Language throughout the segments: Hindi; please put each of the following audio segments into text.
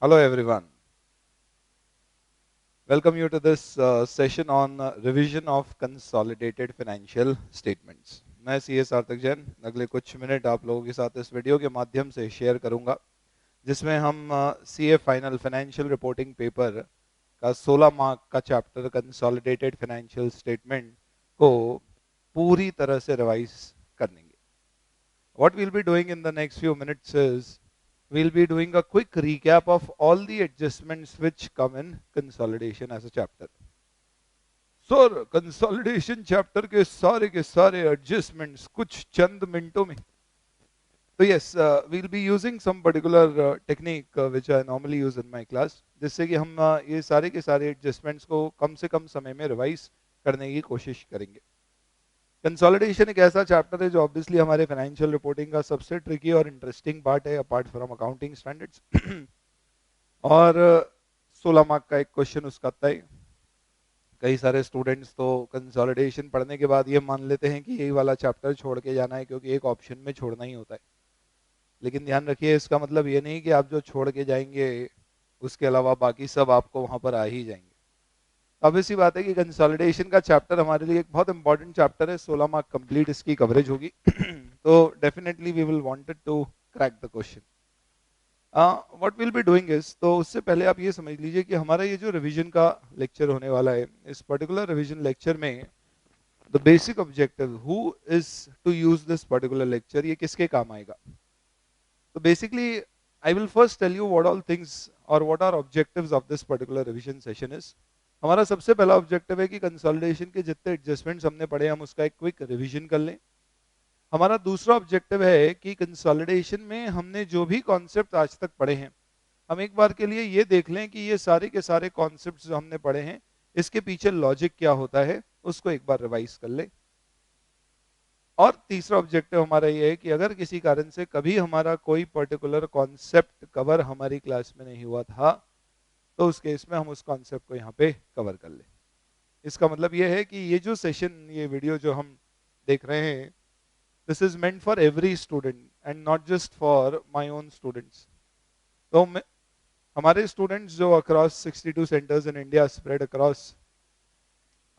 Hello everyone. Welcome you to this session on revision of consolidated financial statements. मैं सीए सार्थक जैन अगले कुछ मिनट आप लोगों के साथ इस वीडियो के माध्यम से शेयर करूंगा जिसमें हम CA final financial reporting paper का 16 मार्क का चैप्टर कंसोलिडेटेड फाइनेंशियल स्टेटमेंट को पूरी तरह से रिवाइज कर लेंगे. What we'll be doing in the next few minutes is we'll be doing a quick recap of all the adjustments which come in consolidation as a chapter. So consolidation chapter के सारे adjustments कुछ चंद मिनटों में. So yes, we'll be using some particular technique which I normally use in my class, जिससे कि हम ये सारे के सारे adjustments को कम से कम समय में रिवाइज करने की कोशिश करेंगे. कंसोलिडेशन एक ऐसा चैप्टर है जो ऑब्वियसली हमारे फाइनेंशियल रिपोर्टिंग का सबसे ट्रिकी और इंटरेस्टिंग पार्ट है अपार्ट फ्रॉम अकाउंटिंग स्टैंडर्ड्स. और 16 मार्क का एक क्वेश्चन उसका तय. कई सारे स्टूडेंट्स तो कंसोलिडेशन पढ़ने के बाद ये मान लेते हैं कि यही वाला चैप्टर छोड़ के जाना है क्योंकि एक ऑप्शन में छोड़ना ही होता है. लेकिन ध्यान रखिए, इसका मतलब ये नहीं कि आप जो छोड़ के जाएंगे उसके अलावा बाकी सब आपको वहां पर आ ही जाएंगे. अब सी बात है कि कंसोलिडेशन का चैप्टर हमारे लिए एक बहुत इंपॉर्टेंट चैप्टर है. 16 मार्क कंप्लीट इसकी कवरेज होगी. तो definitely we will wanted to crack the question. What will be doing is, तो उससे पहले आप ये समझ लीजिए कि हमारा ये जो रिवीजन का लेक्चर होने वाला है, इस पर्टिकुलर रिवीजन लेक्चर में the basic objective who is to use this particular lecture, ये किसके काम आएगा. तो basically I will first tell you what all things और what are objectives of this particular revision session is. हमारा सबसे पहला ऑब्जेक्टिव है कि कंसोलिडेशन के जितने एडजस्टमेंट्स हमने पढ़े हम उसका एक क्विक रिवीजन कर लें. हमारा दूसरा ऑब्जेक्टिव है कि कंसोलिडेशन में हमने जो भी कॉन्सेप्ट आज तक पढ़े हैं हम एक बार के लिए ये देख लें कि ये सारे के सारे कॉन्सेप्ट्स जो हमने पढ़े हैं इसके पीछे लॉजिक क्या होता है उसको एक बार रिवाइज कर लें. और तीसरा ऑब्जेक्टिव हमारा ये है कि अगर किसी कारण से कभी हमारा कोई पर्टिकुलर कॉन्सेप्ट कवर हमारी क्लास में नहीं हुआ था तो उस केस में हम उस कॉन्सेप्ट को यहाँ पे कवर कर लें. इसका मतलब ये है कि ये जो सेशन, ये वीडियो जो हम देख रहे हैं, this is meant for every student and not just for my own students. तो हमारे स्टूडेंट्स जो across 62 centres in India spread across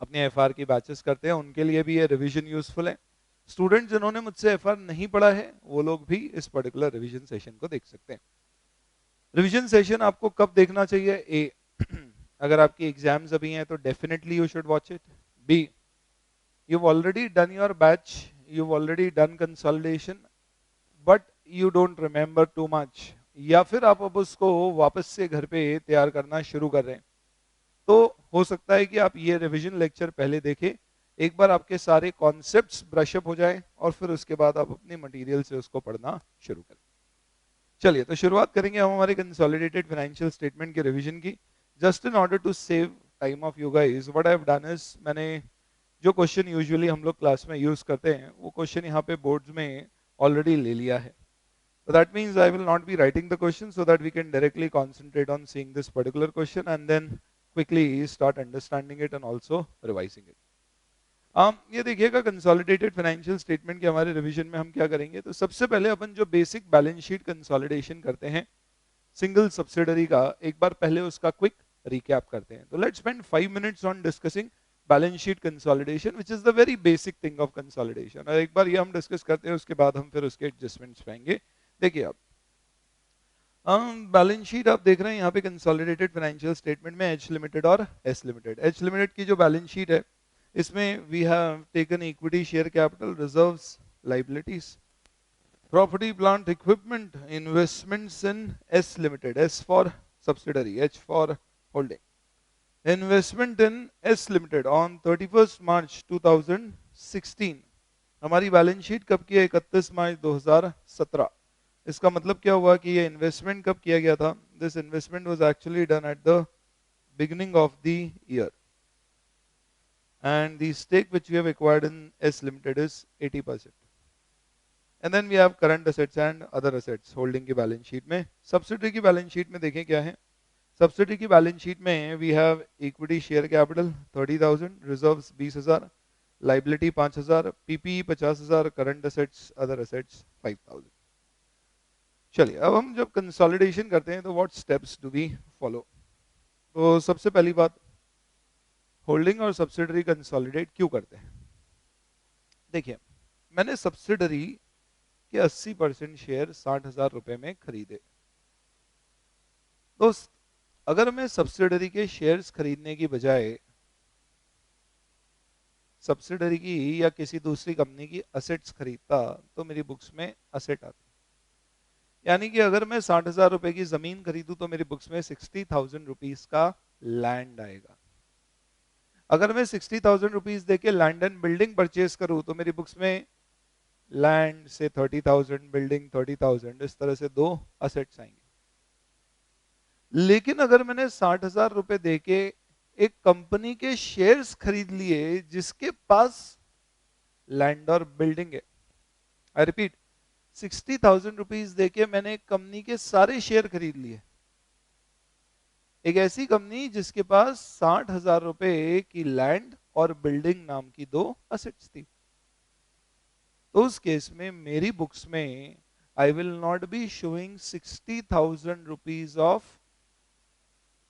अपने एफआर की बैचेस करते हैं उनके लिए भी ये रिवीजन यूजफुल है. स्टूडेंट जिन्होंने मुझसे एफआर नहीं पढ़ा है वो लोग भी इस पर्टिकुलर रिवीजन सेशन को देख सकते हैं. रिवीजन सेशन आपको कब देखना चाहिए? ए, अगर आपकी एग्जाम्स अभी हैं तो definitely you should watch it. Be, you've already done your batch, you've already done consolidation but you don't remember too much, या फिर आप अब उसको वापस से घर पे तैयार करना शुरू कर रहे हैं तो हो सकता है कि आप ये रिवीजन लेक्चर पहले देखें, एक बार आपके सारे कॉन्सेप्ट्स ब्रश अप हो जाएं और फिर उसके बाद आप अपने मटेरियल से उसको पढ़ना शुरू करें. चलिए तो शुरुआत करेंगे हम हमारे कंसोलिडेटेड फाइनेंशियल स्टेटमेंट के रिवीजन की. Just in order to save time of you guys, what I have done is मैंने जो क्वेश्चन यूजुअली हम लोग क्लास में यूज करते हैं वो क्वेश्चन यहाँ पे बोर्ड्स में ऑलरेडी ले लिया है. So that means I will not be writing the question so that we can directly concentrate on seeing this particular question and then quickly start understanding it and also revising it. ये देखिएगा कंसोलिडेटेड फाइनेंशियल स्टेटमेंट के हमारे रिवीजन में हम क्या करेंगे. तो सबसे पहले अपन जो बेसिक बैलेंस शीट कंसोलिडेशन करते हैं सिंगल सब्सिडरी का, एक बार पहले उसका क्विक रिकैप करते हैं. तो let's spend 5 minutes on discussing balance sheet consolidation which is the very basic thing of consolidation. और एक बार ये हम डिस्कस करते हैं उसके बाद हम फिर उसके एडजस्टमेंट्स पाएंगे. देखिए आप बैलेंस शीट आप देख रहे हैं यहाँ पे कंसोलिडेटेड फाइनेंशियल स्टेटमेंट में एच लिमिटेड और एस लिमिटेड. एच लिमिटेड की जो बैलेंस शीट है इसमें we have taken equity, share capital, reserves, liabilities, property, plant, equipment, investments in S limited. S for subsidiary, H for holding. Investment in S limited on 31 March 2016. हमारी बैलेंस शीट कब की है? 31 मार्च 2017. इसका मतलब क्या हुआ कि ये इन्वेस्टमेंट कब किया गया था? This investment was actually done at the beginning of the year and the stake which we have acquired in S Limited is 80%. And then we have current assets and other assets holding की बैलेंस शीट में. सब्सिडरी की बैलेंस शीट में देखें क्या है. सब्सिडरी की बैलेंस शीट में we have equity share capital 30,000, reserves 20,000, liability 5,000, PPE 50,000, current assets other assets 5,000. चलिए, अब हम जब कंसोलिडेशन करते हैं तो what steps do we follow. तो सबसे पहली बात, होल्डिंग और सब्सिडरी कंसोलिडेट क्यों करते हैं। देखिए, मैंने सब्सिडरी के 80% शेयर 60,000 रुपए में खरीदे। तो अगर मैं सब्सिडरी के शेयर्स खरीदने की बजाय सब्सिडरी की या किसी दूसरी कंपनी की असेट्स खरीदता तो मेरी बुक्स में असेट आती। यानी कि अगर मैं 60,000 रुपए की जमीन खरीदूं तो मेरी बुक्स में 60,000 रुपीज का लैंड आएगा। अगर मैं 60,000 रुपीज देके लैंड एंड बिल्डिंग परचेज करूं तो मेरी बुक्स में लैंड से 30,000, बिल्डिंग 30,000, इस तरह से दो असेट्स आएंगे। लेकिन अगर मैंने 60,000 रुपए देके एक कंपनी के शेयर्स खरीद लिए जिसके पास लैंड और बिल्डिंग है, आई रिपीट, 60,000 रुपीज देके मैंने एक कंपनी के सारे शेयर खरीद लिए, एक ऐसी कंपनी जिसके पास 60,000 रुपए की लैंड और बिल्डिंग नाम की दो असेट्स थी। तो उस केस में मेरी बुक्स में I will not be showing 60,000 rupees of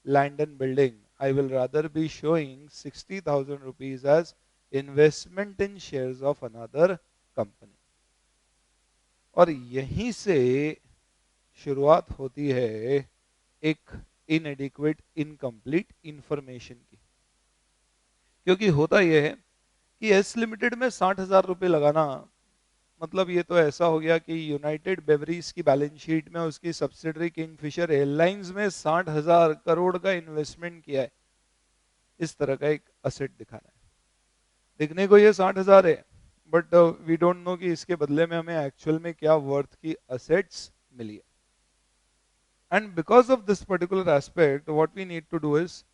land and building. I will rather be showing 60,000 rupees as investment in shares of another company. और यहीं से शुरुआत होती है एक इनएडिक्वेट इनकम्प्लीट इंफॉर्मेशन की। क्योंकि होता यह है कि एस लिमिटेड में 60,000 रुपए लगाना मतलब ये तो ऐसा हो गया कि यूनाइटेड बेवरीज की बैलेंस शीट में उसकी सब्सिडरी किंगफिशर एयरलाइंस में 60,000 करोड़ का इन्वेस्टमेंट किया है, इस तरह का एक असेट दिखाना है। दिखने को ये 60,000 है, बट वी डोंट नो कि इसके बदले में हमें एक्चुअल में क्या वर्थ की असेट्स मिली है। And because of this particular aspect what we need to do is,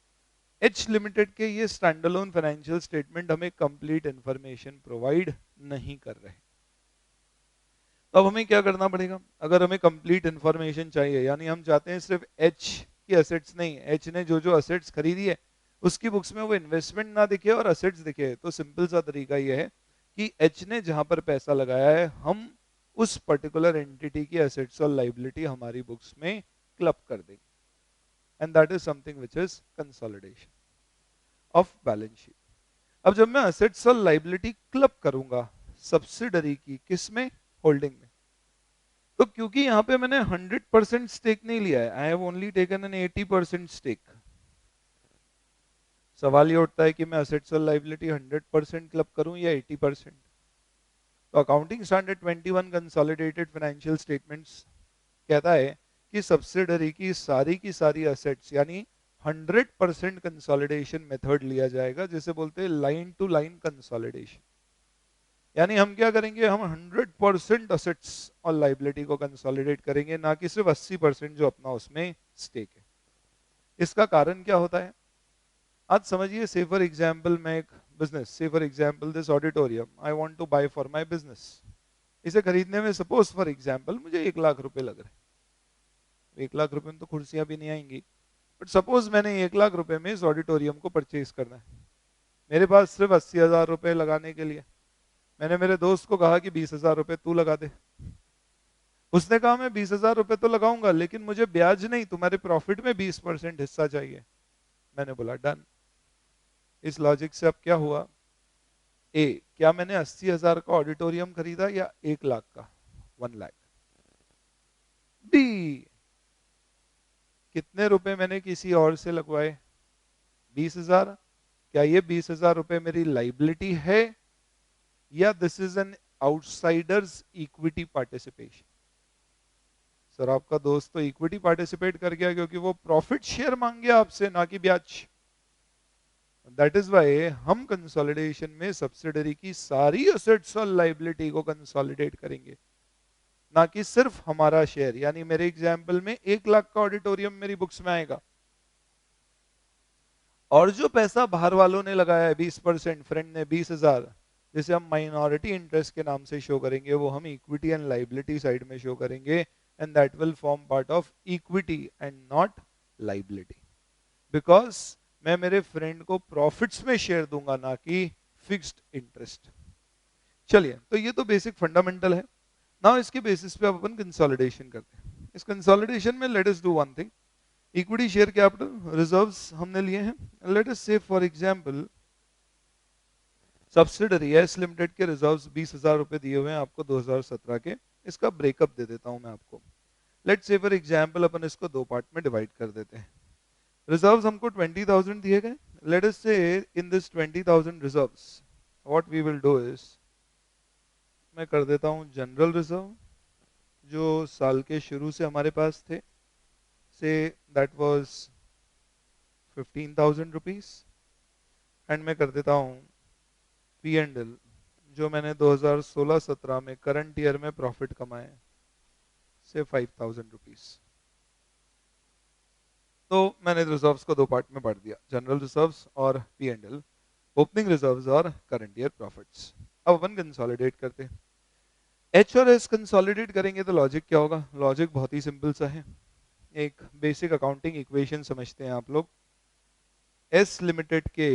H limited के ये स्टैंडअलोन फाइनेंशियल स्टेटमेंट हमें कंप्लीट इंफॉर्मेशन प्रोवाइड नहीं कर रहे। तो अब हमें क्या करना पड़ेगा, अगर हमें कंप्लीट इंफॉर्मेशन चाहिए, यानी हम चाहते हैं सिर्फ एच की असेट्स नहीं, एच ने जो जो असेट्स खरीदी है उसकी बुक्स में वो इन्वेस्टमेंट ना दिखे और असेट्स दिखे, तो सिंपल सा तरीका ये है कि एच ने जहां पर पैसा लगाया है हम उस पर्टिकुलर एंटिटी की असेट्स और लाइबिलिटी हमारी बुक्स में क्लब कर देंगे, and that is something which is consolidation of balance sheet. अब जब मैं असेट्स और लाइबिलिटी क्लब करूंगा सब्सिडरी की, किस में, होल्डिंग में, तो क्योंकि यहां पे मैंने 100% स्टेक नहीं लिया है, I have only taken an 80% stake, सवाल ये उठता है कि मैं असेट्स और लाइबिलिटी 100% क्लब करूं या 80%। तो accounting standard 21 consolidated financial statements कहता है कि सब्सिडरी की सारी असेट्स यानी 100% कंसोलिडेशन मेथड लिया जाएगा, जिसे बोलते हैं लाइन टू लाइन कंसोलिडेशन। यानी हम क्या करेंगे, हम 100% असेट्स और लाइबिलिटी को कंसोलिडेट करेंगे, ना कि सिर्फ 80% जो अपना उसमें स्टेक है। इसका कारण क्या होता है, आज समझिए, से फॉर एग्जांपल मैं एक business, say for example this auditorium I want to buy for my business, इसे खरीदने में सपोज फॉर एग्जांपल मुझे 1,00,000 रुपए लग रहे हैं। 1,00,000 रुपए में तो कुर्सियां भी नहीं आएंगी, बट सपोज मैंने 1,00,000 रुपए में इस ऑडिटोरियम को परचेज करना है, मेरे पास सिर्फ 80,000 रुपए लगाने के लिए। मैंने मेरे दोस्त को कहा कि 20,000 रुपए तू लगा दे, उसने कहा मैं 20,000 रुपए तो लगाऊंगा लेकिन मुझे ब्याज नहीं, तुम्हारे प्रॉफिट में 20% हिस्सा चाहिए। मैंने बोला डन। इस लॉजिक से अब क्या हुआ, ए, क्या मैंने 80,000 का ऑडिटोरियम खरीदा या 1,00,000 का, 1,00,000। बी, कितने रुपए मैंने किसी और से लगवाए, 20,000। क्या ये 20,000 रुपए मेरी लाइबिलिटी है या this is an outsiders equity participation. Sir आपका दोस्त तो इक्विटी पार्टिसिपेट कर गया क्योंकि वो प्रॉफिट शेयर मांग गया आपसे, ना कि ब्याज। दैट इज वाई हम कंसोलिडेशन में सब्सिडरी की सारी असेट्स और लाइबिलिटी को कंसोलिडेट करेंगे, ना कि सिर्फ हमारा शेयर। यानी मेरे एग्जाम्पल में 1,00,000 का ऑडिटोरियम मेरी बुक्स में आएगा, और जो पैसा बाहर वालों ने लगाया है 20%, फ्रेंड ने 20,000, जिसे हम माइनॉरिटी इंटरेस्ट के नाम से शो करेंगे, वो हम इक्विटी एंड लाइबिलिटी साइड में शो करेंगे, and that will form part of equity and not liability, because मैं मेरे फ्रेंड को प्रॉफिट्स में शेयर दूंगा, ना कि फिक्स्ड इंटरेस्ट। चलिए, तो ये तो बेसिक फंडामेंटल है। नाउ इसके बेसिस पे अब अपन कंसोलिडेशन करते हैं। इस कंसोलिडेशन में let us do one thing, equity share capital reserves हमने लिए हैं, लेट अस से for example subsidiary S limited के रिजर्व्स 20,000 रुपए दिए हुए हैं आपको 2017 के, इसका ब्रेकअप दे देता हूं मैं आपको। लेट्स से फॉर एग्जांपल अपन इसको दो पार्ट में डिवाइड कर देते हैं। रिजर्व्स हमको 20,000 दिए गए, let us say in this 20,000 reserves what we will do is, मैं कर देता हूं जनरल रिजर्व जो साल के शुरू से हमारे पास थे, say that was 15,000 rupees, and मैं कर देता हूं पी एंड एल जो मैंने 2016-17 में करंट ईयर में प्रॉफिट कमाए से 5,000 रुपीज। तो मैंने रिजर्व्स को दो पार्ट में बांट दिया, जनरल रिजर्व्स और P and L, opening reserves और करंट ईयर प्रॉफिट्स। अब अपन कंसोलिडेट करते हैं। एच और एस कंसोलिडेट करेंगे तो लॉजिक क्या होगा, लॉजिक बहुत ही सिंपल सा है, एक बेसिक अकाउंटिंग इक्वेशन समझते हैं आप लोग। एस लिमिटेड के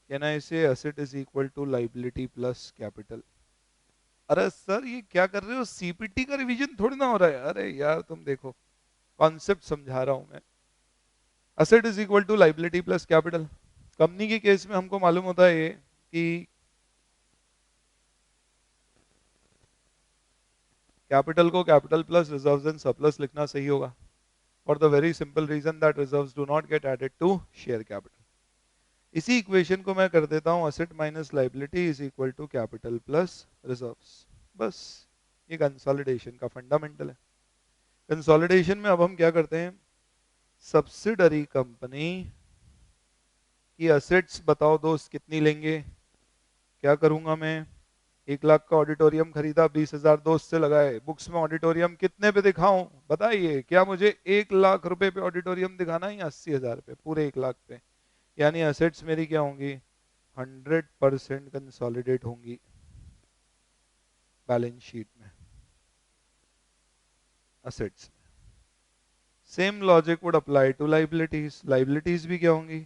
कहना है इसे asset is equal to liability plus capital. अरे सर ये क्या कर रहे हो, सीपीटी का रिवीजन थोड़ी ना हो रहा है, अरे यार तुम देखो कॉन्सेप्ट समझा रहा हूं मैं। Asset is equal to liability plus capital, company के केस में हमको मालूम होता है कि कैपिटल को capital plus reserves and surplus लिखना सही होगा, for the very simple reason that reserves do not get added to share capital. इसी इक्वेशन को मैं कर देता हूं asset minus liability is equal to capital plus reserves. बस ये कंसोलिडेशन का फंडामेंटल है। कंसोलिडेशन में अब हम क्या करते हैं, सब्सिडरी कंपनी की एसेट्स बताओ दोस्त कितनी लेंगे, क्या करूंगा मैं, 1 लाख का ऑडिटोरियम खरीदा, 20,000 दोस्त से लगाए, बुक्स में ऑडिटोरियम कितने पे दिखाऊं बताइए, क्या मुझे 1 लाख रुपए पे ऑडिटोरियम दिखाना है या 80,000 पे, पूरे 1 लाख पे, यानी एसेट्स मेरी क्या होंगी, 100% कंसोलिडेट होंगी बैलेंस शीट में, assets. Same logic would apply to liabilities, liabilities भी क्या होंगी,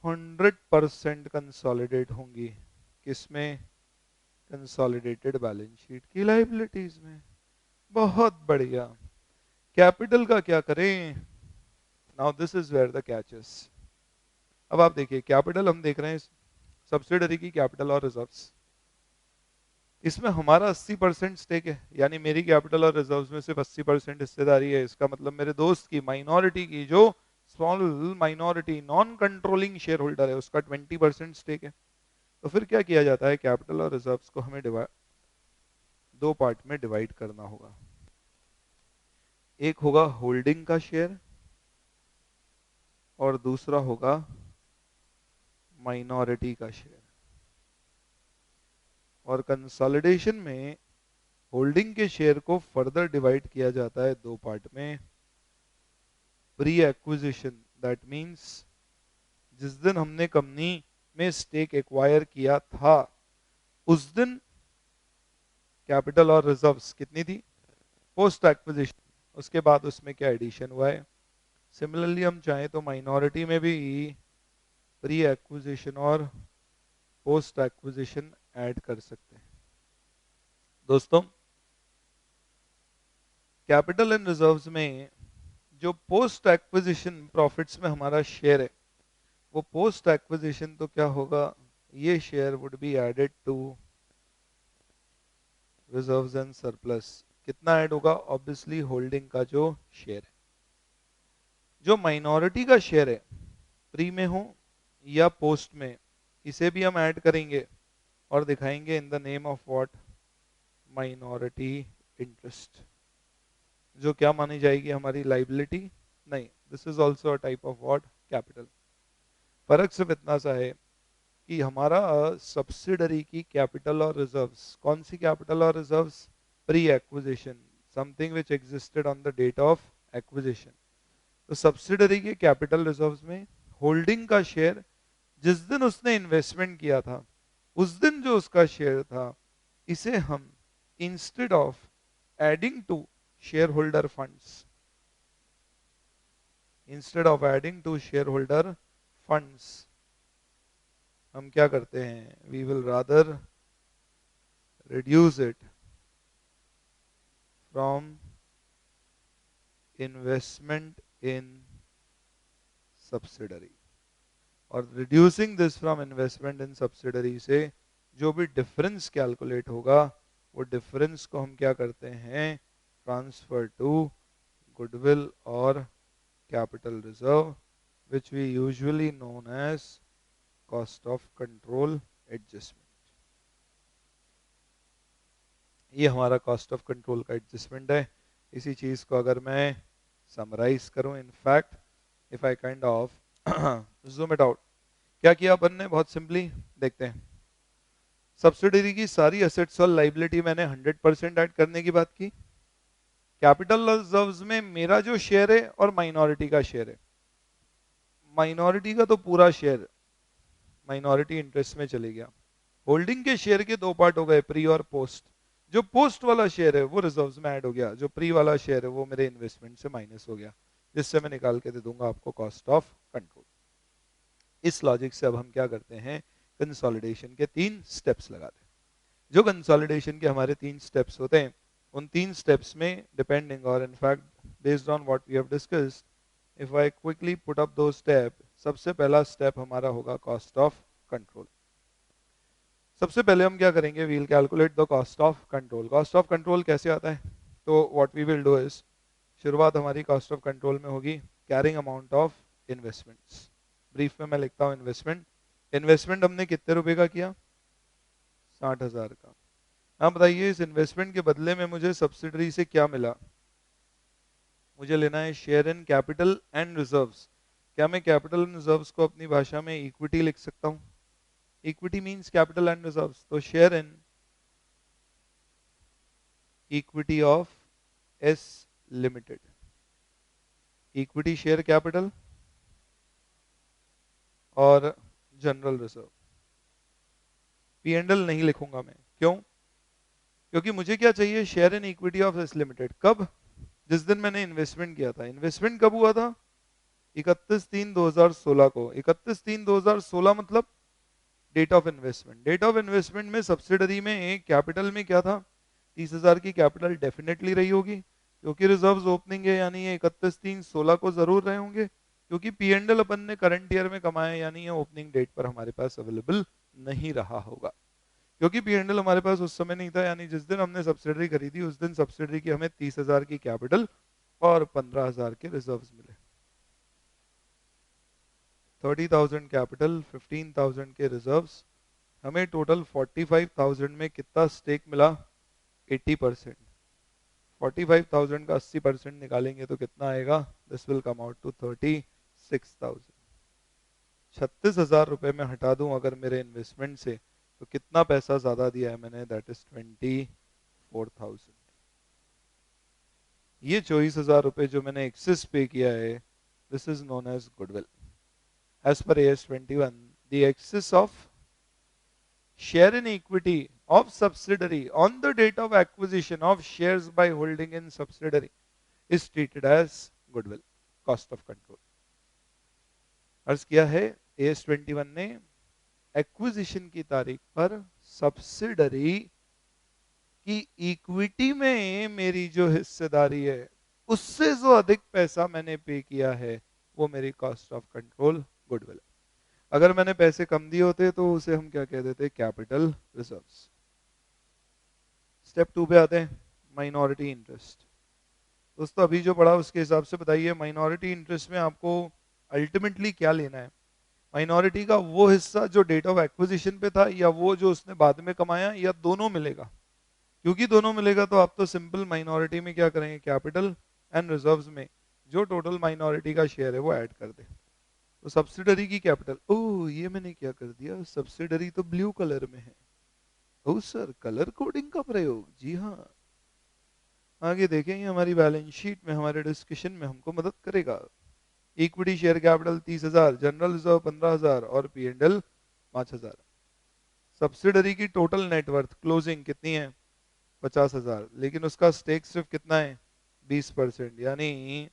100% कंसोलिडेट होंगी, किसमें, कंसोलिडेटेड बैलेंस शीट की लाइबिलिटीज में। बहुत बढ़िया। कैपिटल का क्या करें, now this is where the catch is. अब आप देखिए कैपिटल हम देख रहे हैं सब्सिडरी की कैपिटल और रिजर्व्स, इसमें हमारा 80% स्टेक है, यानी मेरी कैपिटल और रिजर्व्स में सिर्फ 80% हिस्सेदारी है, इसका मतलब मेरे दोस्त की माइनॉरिटी की जो small minority non controlling share holder है उसका 20% स्टेक है। तो फिर क्या किया जाता है, कैपिटल और रिजर्व्स को हमें दो पार्ट में डिवाइड करना होगा, एक होगा होल्डिंग का शेयर और दूसरा होगा माइनॉरिटी का शेयर। और कंसोलिडेशन में होल्डिंग के शेयर को फर्दर डिवाइड किया जाता है दो पार्ट में, प्री एक्विजिशन दैट मींस जिस दिन हमने कंपनी में स्टेक एक्वायर किया था उस दिन कैपिटल और रिजर्व्स कितनी थी, पोस्ट एक्विजिशन उसके बाद उसमें क्या एडिशन हुआ है। सिमिलरली हम चाहें तो माइनॉरिटी में भी प्री एक्विजिशन और पोस्ट एक्विजिशन ऐड कर सकते हैं। दोस्तों कैपिटल एंड रिजर्व्स में जो पोस्ट एक्विजिशन प्रॉफिट्स में हमारा शेयर है वो पोस्ट एक्विजिशन तो क्या होगा, ये share would be added to reserves and surplus. कितना ऐड होगा, ऑब्वियसली होल्डिंग का जो शेयर है। जो माइनॉरिटी का शेयर है प्री में हो या पोस्ट में, इसे भी हम ऐड करेंगे और दिखाएंगे in the name of what, minority interest, जो क्या मानी जाएगी हमारी लाइबिलिटी नहीं, this is also a type of what, capital. फर्क सिर्फ इतना सा है कि हमारा सब्सिडरी की कैपिटल और रिजर्व्स, कौन सी कैपिटल और reserves, pre acquisition, something which existed on the date of acquisition. तो सब्सिडरी के कैपिटल रिजर्व्स में होल्डिंग का शेयर जिस दिन उसने इन्वेस्टमेंट किया था उस दिन जो उसका शेयर था, इसे हम instead of adding to shareholder funds, instead of adding to shareholder funds, हम क्या करते हैं, we will rather reduce it from investment in subsidiary, और reducing this from investment in subsidiary से जो भी डिफरेंस कैलकुलेट होगा वो डिफरेंस को हम क्या करते हैं, ट्रांसफर टू गुडविल और capital reserve, which we usually known as cost of control adjustment. ये हमारा कॉस्ट ऑफ कंट्रोल का एडजस्टमेंट है। इसी चीज को अगर मैं समराइज करूं, in fact if I kind of zoom it out, क्या किया अपन ने, बहुत सिंपली देखते हैं। सब्सिडरी की सारी एसेट्स और लाइबिलिटी मैंने 100% ऐड करने की बात की। कैपिटल रिजर्व्स में मेरा जो शेयर है और माइनॉरिटी का शेयर है, माइनॉरिटी का तो पूरा शेयर माइनॉरिटी इंटरेस्ट में चले गया। होल्डिंग के शेयर के दो पार्ट हो गए, प्री और पोस्ट। जो पोस्ट वाला शेयर है वो रिजर्व्स में ऐड हो गया, जो प्री वाला शेयर है वो मेरे इन्वेस्टमेंट से माइनस हो गया, जिससे मैं निकाल के दे दूंगा आपको कॉस्ट ऑफ कंट्रोल। इस लॉजिक से अब हम क्या करते हैं, कंसोलिडेशन के 3 स्टेप्स लगाते हैं। जो कंसोलिडेशन के हमारे 3 स्टेप्स होते हैं, उन 3 स्टेप्स में डिपेंडिंग और in fact based on what we have discussed, if I quickly put up दो स्टेप, सबसे पहला स्टेप हमारा होगा कॉस्ट ऑफ कंट्रोल। सबसे पहले हम क्या करेंगे, we'll calculate the cost of control. Cost of control कैसे आता है, तो what we will do is, शुरुआत हमारी कॉस्ट ऑफ कंट्रोल में होगी carrying amount of investments. Brief में मैं लिखता हूँ इन्वेस्टमेंट। इन्वेस्टमेंट हमने कितने रुपए का किया, 60,000 का। हाँ बताइए, इस इन्वेस्टमेंट के बदले में मुझे सब्सिडरी से क्या मिला, मुझे लेना है share in capital and reserves. क्या मैं कैपिटल एंड रिजर्व्स को अपनी भाषा में इक्विटी लिख सकता हूँ? Equity means capital and reserves, तो share in equity of S limited, equity share capital और general reserve. P and L नहीं लिखूंगा मैं, क्यों? क्योंकि मुझे क्या चाहिए, share in equity of S limited. कब? जिस दिन मैंने इन्वेस्टमेंट किया था। इन्वेस्टमेंट कब हुआ था? 31/3/2016 को। 31/3/2016 मतलब date of investment. Date of investment में सब्सिडरी में एक कैपिटल में क्या था, 30,000 की कैपिटल डेफिनेटली रही होगी, क्योंकि रिजर्व्स ओपनिंग है, यानी ये 31/3/16 को जरूर रहे होंगे, क्योंकि पी एंड एल अपन ने करंट ईयर में कमाया, यानी ये ओपनिंग डेट पर हमारे पास अवेलेबल नहीं रहा होगा। क्योंकि पी एंड एल हमारे पास उस समय नहीं था, यानी जिस दिन हमने सब्सिडरी खरीदी उस दिन सब्सिडरी की हमें 30,000 की कैपिटल और 15,000 के रिजर्व्स मिले। 30,000 कैपिटल, 15,000 के रिजर्व्स, हमें टोटल 45,000 में कितना स्टेक मिला, 80%। 45,000 का 80% निकालेंगे तो कितना आएगा, this will come out to 36,000। 36,000 रुपए में हटा दूं अगर मेरे इन्वेस्टमेंट से, तो कितना पैसा ज्यादा दिया है मैंने, दैट इज 24,000। ये 24,000 रुपए जो मैंने एक्सेस पे किया है, this is known as goodwill. As per AS 21, the excess of share in equity of subsidiary on the date of acquisition of shares by holding in subsidiary is treated as goodwill, cost of control। अर्ज किया है AS 21 ने, एक्विजिशन की तारीख पर सब्सिडरी की इक्विटी में मेरी जो हिस्सेदारी है उससे जो अधिक पैसा मैंने पे किया है वो मेरी कॉस्ट ऑफ कंट्रोल गुडविल। अगर मैंने पैसे कम दिए होते तो उसे हम क्या कह देते, कैपिटल रिजर्व्स। स्टेप 2 पे आते हैं, माइनॉरिटी इंटरेस्ट। दोस्तों अभी जो पढ़ा उसके हिसाब से बताइए, माइनॉरिटी इंटरेस्ट में आपको अल्टीमेटली क्या लेना है, माइनॉरिटी का वो हिस्सा जो डेट ऑफ एक्विजिशन पे था, या वो जो उसने बाद में कमाया, या दोनों मिलेगा? क्योंकि दोनों मिलेगा तो आप तो सिंपल माइनॉरिटी में क्या करेंगे, कैपिटल एंड रिजर्व्स में जो टोटल माइनॉरिटी का शेयर है वो ऐड कर दे। तो सब्सिडरी की कैपिटल, ओह ये मैंने क्या कर दिया, सब्सिडरी तो ब्लू कलर में है। ओह सर, कलर कोडिंग का प्रयोग, जी हाँ। आगे देखेंगे हमारी बैलेंस शीट में, हमारे डिस्कशन में हमको मदद करेगा। Equity share capital 30,000, general reserve 15,000 और पी एंड एल 5,000। सब्सिडरी की टोटल नेटवर्थ क्लोजिंग कितनी है, 50,000, लेकिन उसका स्टेक सिर्फ कितना है, 20%, यानी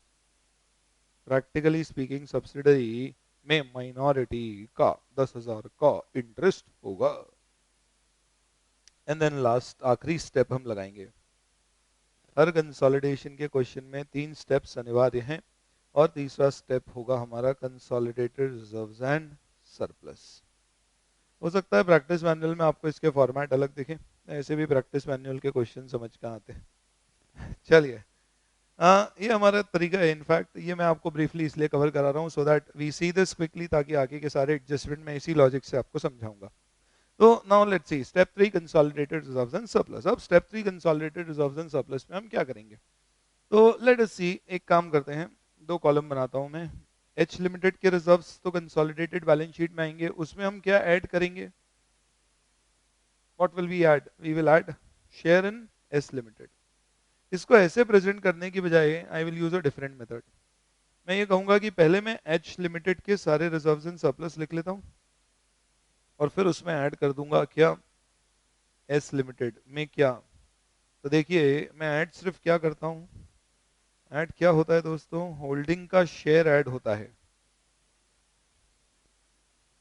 प्रैक्टिकली स्पीकिंग सब्सिडरी में माइनॉरिटी का 10,000 का इंटरेस्ट होगा। एंड देन लास्ट आखिरी स्टेप हम लगाएंगे, हर कंसोलिडेशन के क्वेश्चन में 3 स्टेप्स अनिवार्य हैं और तीसरा स्टेप होगा हमारा कंसोलिडेटेड रिजर्व्स एंड सरप्लस। हो सकता है प्रैक्टिस मैनुअल में आपको इसके फॉर्मेट अलग दिखे, ऐसे भी प्रैक्टिस मैनुअल के क्वेश्चन समझ के आते हैं। चलिए, ये हमारा तरीका है। इनफैक्ट ये मैं आपको ब्रीफली इसलिए कवर करा रहा हूँ so that we see this quickly, ताकि आगे के सारे एडजस्टमेंट में इसी लॉजिक से आपको समझाऊंगा। तो now let's see step 3 consolidated reserves and surplus. अब step 3 consolidated reserves and surplus में हम क्या करेंगे? तो लेट अस सी, एक काम करते हैं, 2 कॉलम बनाता हूं मैं। एच लिमिटेड के रिजर्व्स तो कंसोलिडेटेड बैलेंस शीट में आएंगे, उसमें हम क्या ऐड करेंगे? What will we add? We will add share in S limited. इसको ऐसे प्रेजेंट करने की बजाय I will use a different method. मैं ये कहूंगा कि पहले मैं एच लिमिटेड के सारे रिजर्व्स एंड सरप्लस लिख लेता हूं और फिर उसमें ऐड कर दूंगा क्या? एस लिमिटेड में क्या? तो देखिए, मैं ऐड सिर्फ क्या करता हूं? ऐड क्या होता है दोस्तों? होल्डिंग का शेयर ऐड होता है।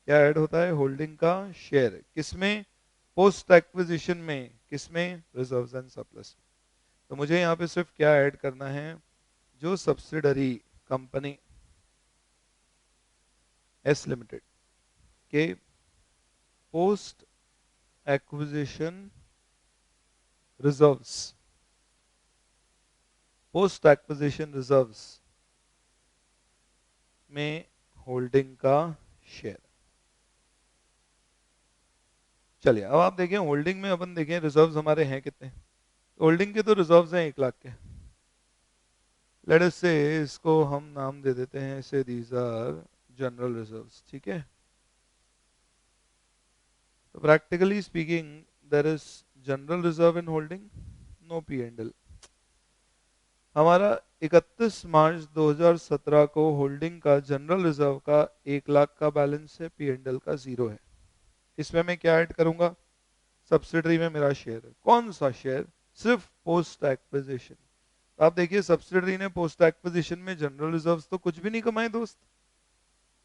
क्या ऐड होता है? होल्डिंग का शेयर। किसमें? पोस्ट एक्विजिशन में। किसमें? Reserves and surplus. तो मुझे यहाँ पे सिर्फ क्या ऐड करना है? जो सब्सिडरी कंपनी एस लिमिटेड के post acquisition reserves, post acquisition reserves में होल्डिंग का शेयर। चलिए, अब आप देखें होल्डिंग में, अपन देखें रिजर्व्स हमारे हैं कितने। होल्डिंग के तो रिजर्व्स हैं 1 लाख के। लेट अस से इसको हम नाम दे देते हैं, इसे दीज आर जनरल रिजर्व्स, ठीक है। तो practically speaking there is general reserve in holding, no P and L. हमारा 31 मार्च 2017 को होल्डिंग का जनरल रिजर्व का 1 लाख का बैलेंस है, पी एंड एल का 0 है। इसमें मैं क्या ऐड करूंगा? सब्सिडरी में मेरा शेयर है। कौन सा शेयर? सिर्फ पोस्ट एक्विजिशन। आप देखिए, सब्सिडरी ने पोस्ट एक्विजिशन में जनरल रिजर्व्स तो कुछ भी नहीं कमाए दोस्त।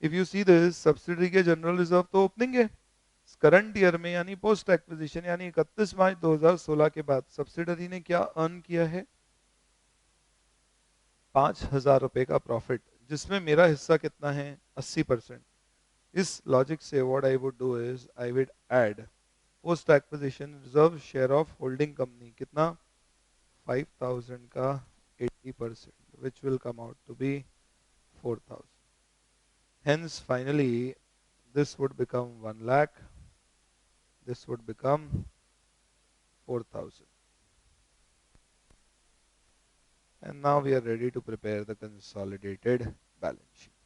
If you see this, subsidiary के जनरल रिजर्व तो ओपनिंग है करंट ईयर में, यानी पोस्ट एक्विजिशन, यानी 31 मार्च 2016 के बाद सब्सिडरी ने क्या अर्न किया है? 5,000 रुपए का प्रॉफिट, जिसमें मेरा हिस्सा कितना है? 80%। इस लॉजिक से what I would do is I would add post acquisition reserve share of holding company, कितना? 5,000 का 80%, which will come out to be 4,000. Hence, finally, this would become 1 lakh. This would become 4,000. And now we are ready to prepare the consolidated balance sheet.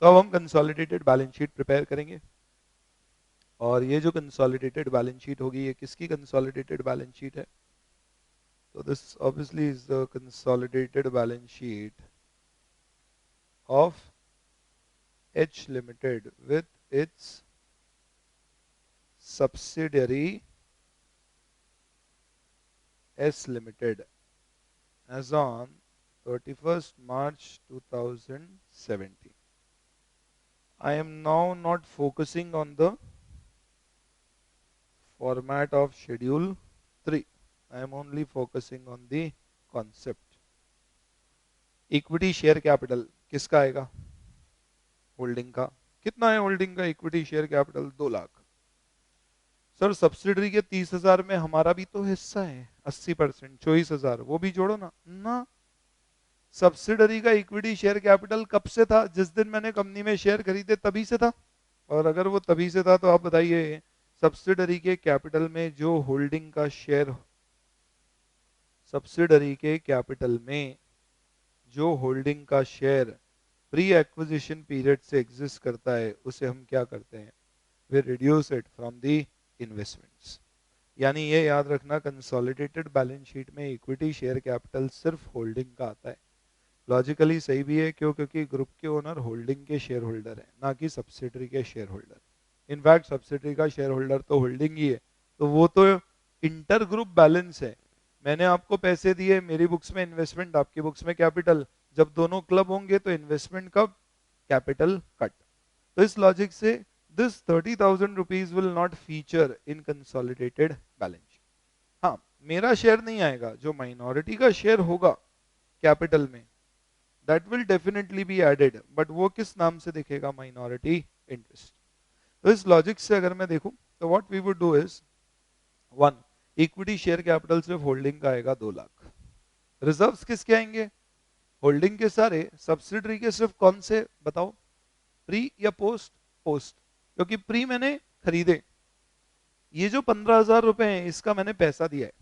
तो अब हम कंसोलिडेटेड बैलेंस शीट प्रिपेयर करेंगे, और ये जो कंसोलिडेटेड बैलेंस शीट होगी, ये किसकी कंसोलिडेटेड बैलेंस शीट है? तो this obviously is the consolidated balance sheet of H Limited with its subsidiary S Limited as on 31st March 2017. I am now not focusing on the format of schedule 3. I am only focusing on the concept. Equity share capital किसका आएगा? होल्डिंग का। कितना है होल्डिंग का equity share capital? 2 lakh. Sir subsidiary के 30,000 में हमारा भी तो हिस्सा है 80%, 24,000, वो भी जोड़ो ना। ना, सब्सिडरी का इक्विटी शेयर कैपिटल कब से था? जिस दिन मैंने कंपनी में शेयर खरीदे तभी से था। और अगर वो तभी से था तो आप बताइए, सब्सिडरी के कैपिटल में जो होल्डिंग का शेयर, सब्सिडरी के कैपिटल में जो होल्डिंग का शेयर प्री एक्विजिशन पीरियड से एग्जिस्ट करता है, उसे हम क्या करते हैं? We reduce it from the investments. यानी ये याद रखना, कंसोलिडेटेड बैलेंस शीट में इक्विटी शेयर कैपिटल सिर्फ होल्डिंग का आता है। लॉजिकली सही भी है, क्यों? क्योंकि ग्रुप के ओनर होल्डिंग के शेयर होल्डर है, ना कि सब्सिडरी के शेयर होल्डर। इनफैक्ट सब्सिडरी का शेयर होल्डर तो होल्डिंग ही है, तो वो तो इंटर ग्रुप बैलेंस है। मैंने आपको पैसे दिए, मेरी बुक्स में इन्वेस्टमेंट, आपकी बुक्स में कैपिटल। जब दोनों क्लब होंगे तो इन्वेस्टमेंट कब? Capital cut. तो इस लॉजिक से this 30,000 rupees will not feature in consolidated balance sheet. हाँ, मेरा शेयर नहीं आएगा, जो माइनॉरिटी का शेयर होगा कैपिटल में, that will definitely be added, but वो किस नाम से दिखेगा? Minority interest. तो इस लॉजिक से अगर मैं देखूं तो what we would do is, one, equity share capital सिर्फ होल्डिंग का आएगा 2 लाख। रिजर्व्स किसके आएंगे? होल्डिंग के सारे, सब्सिडरी के सिर्फ कौन से बताओ? प्री या पोस्ट? पोस्ट, क्योंकि प्री मैंने खरीदे। ये जो 15,000 रुपए है इसका मैंने पैसा दिया है।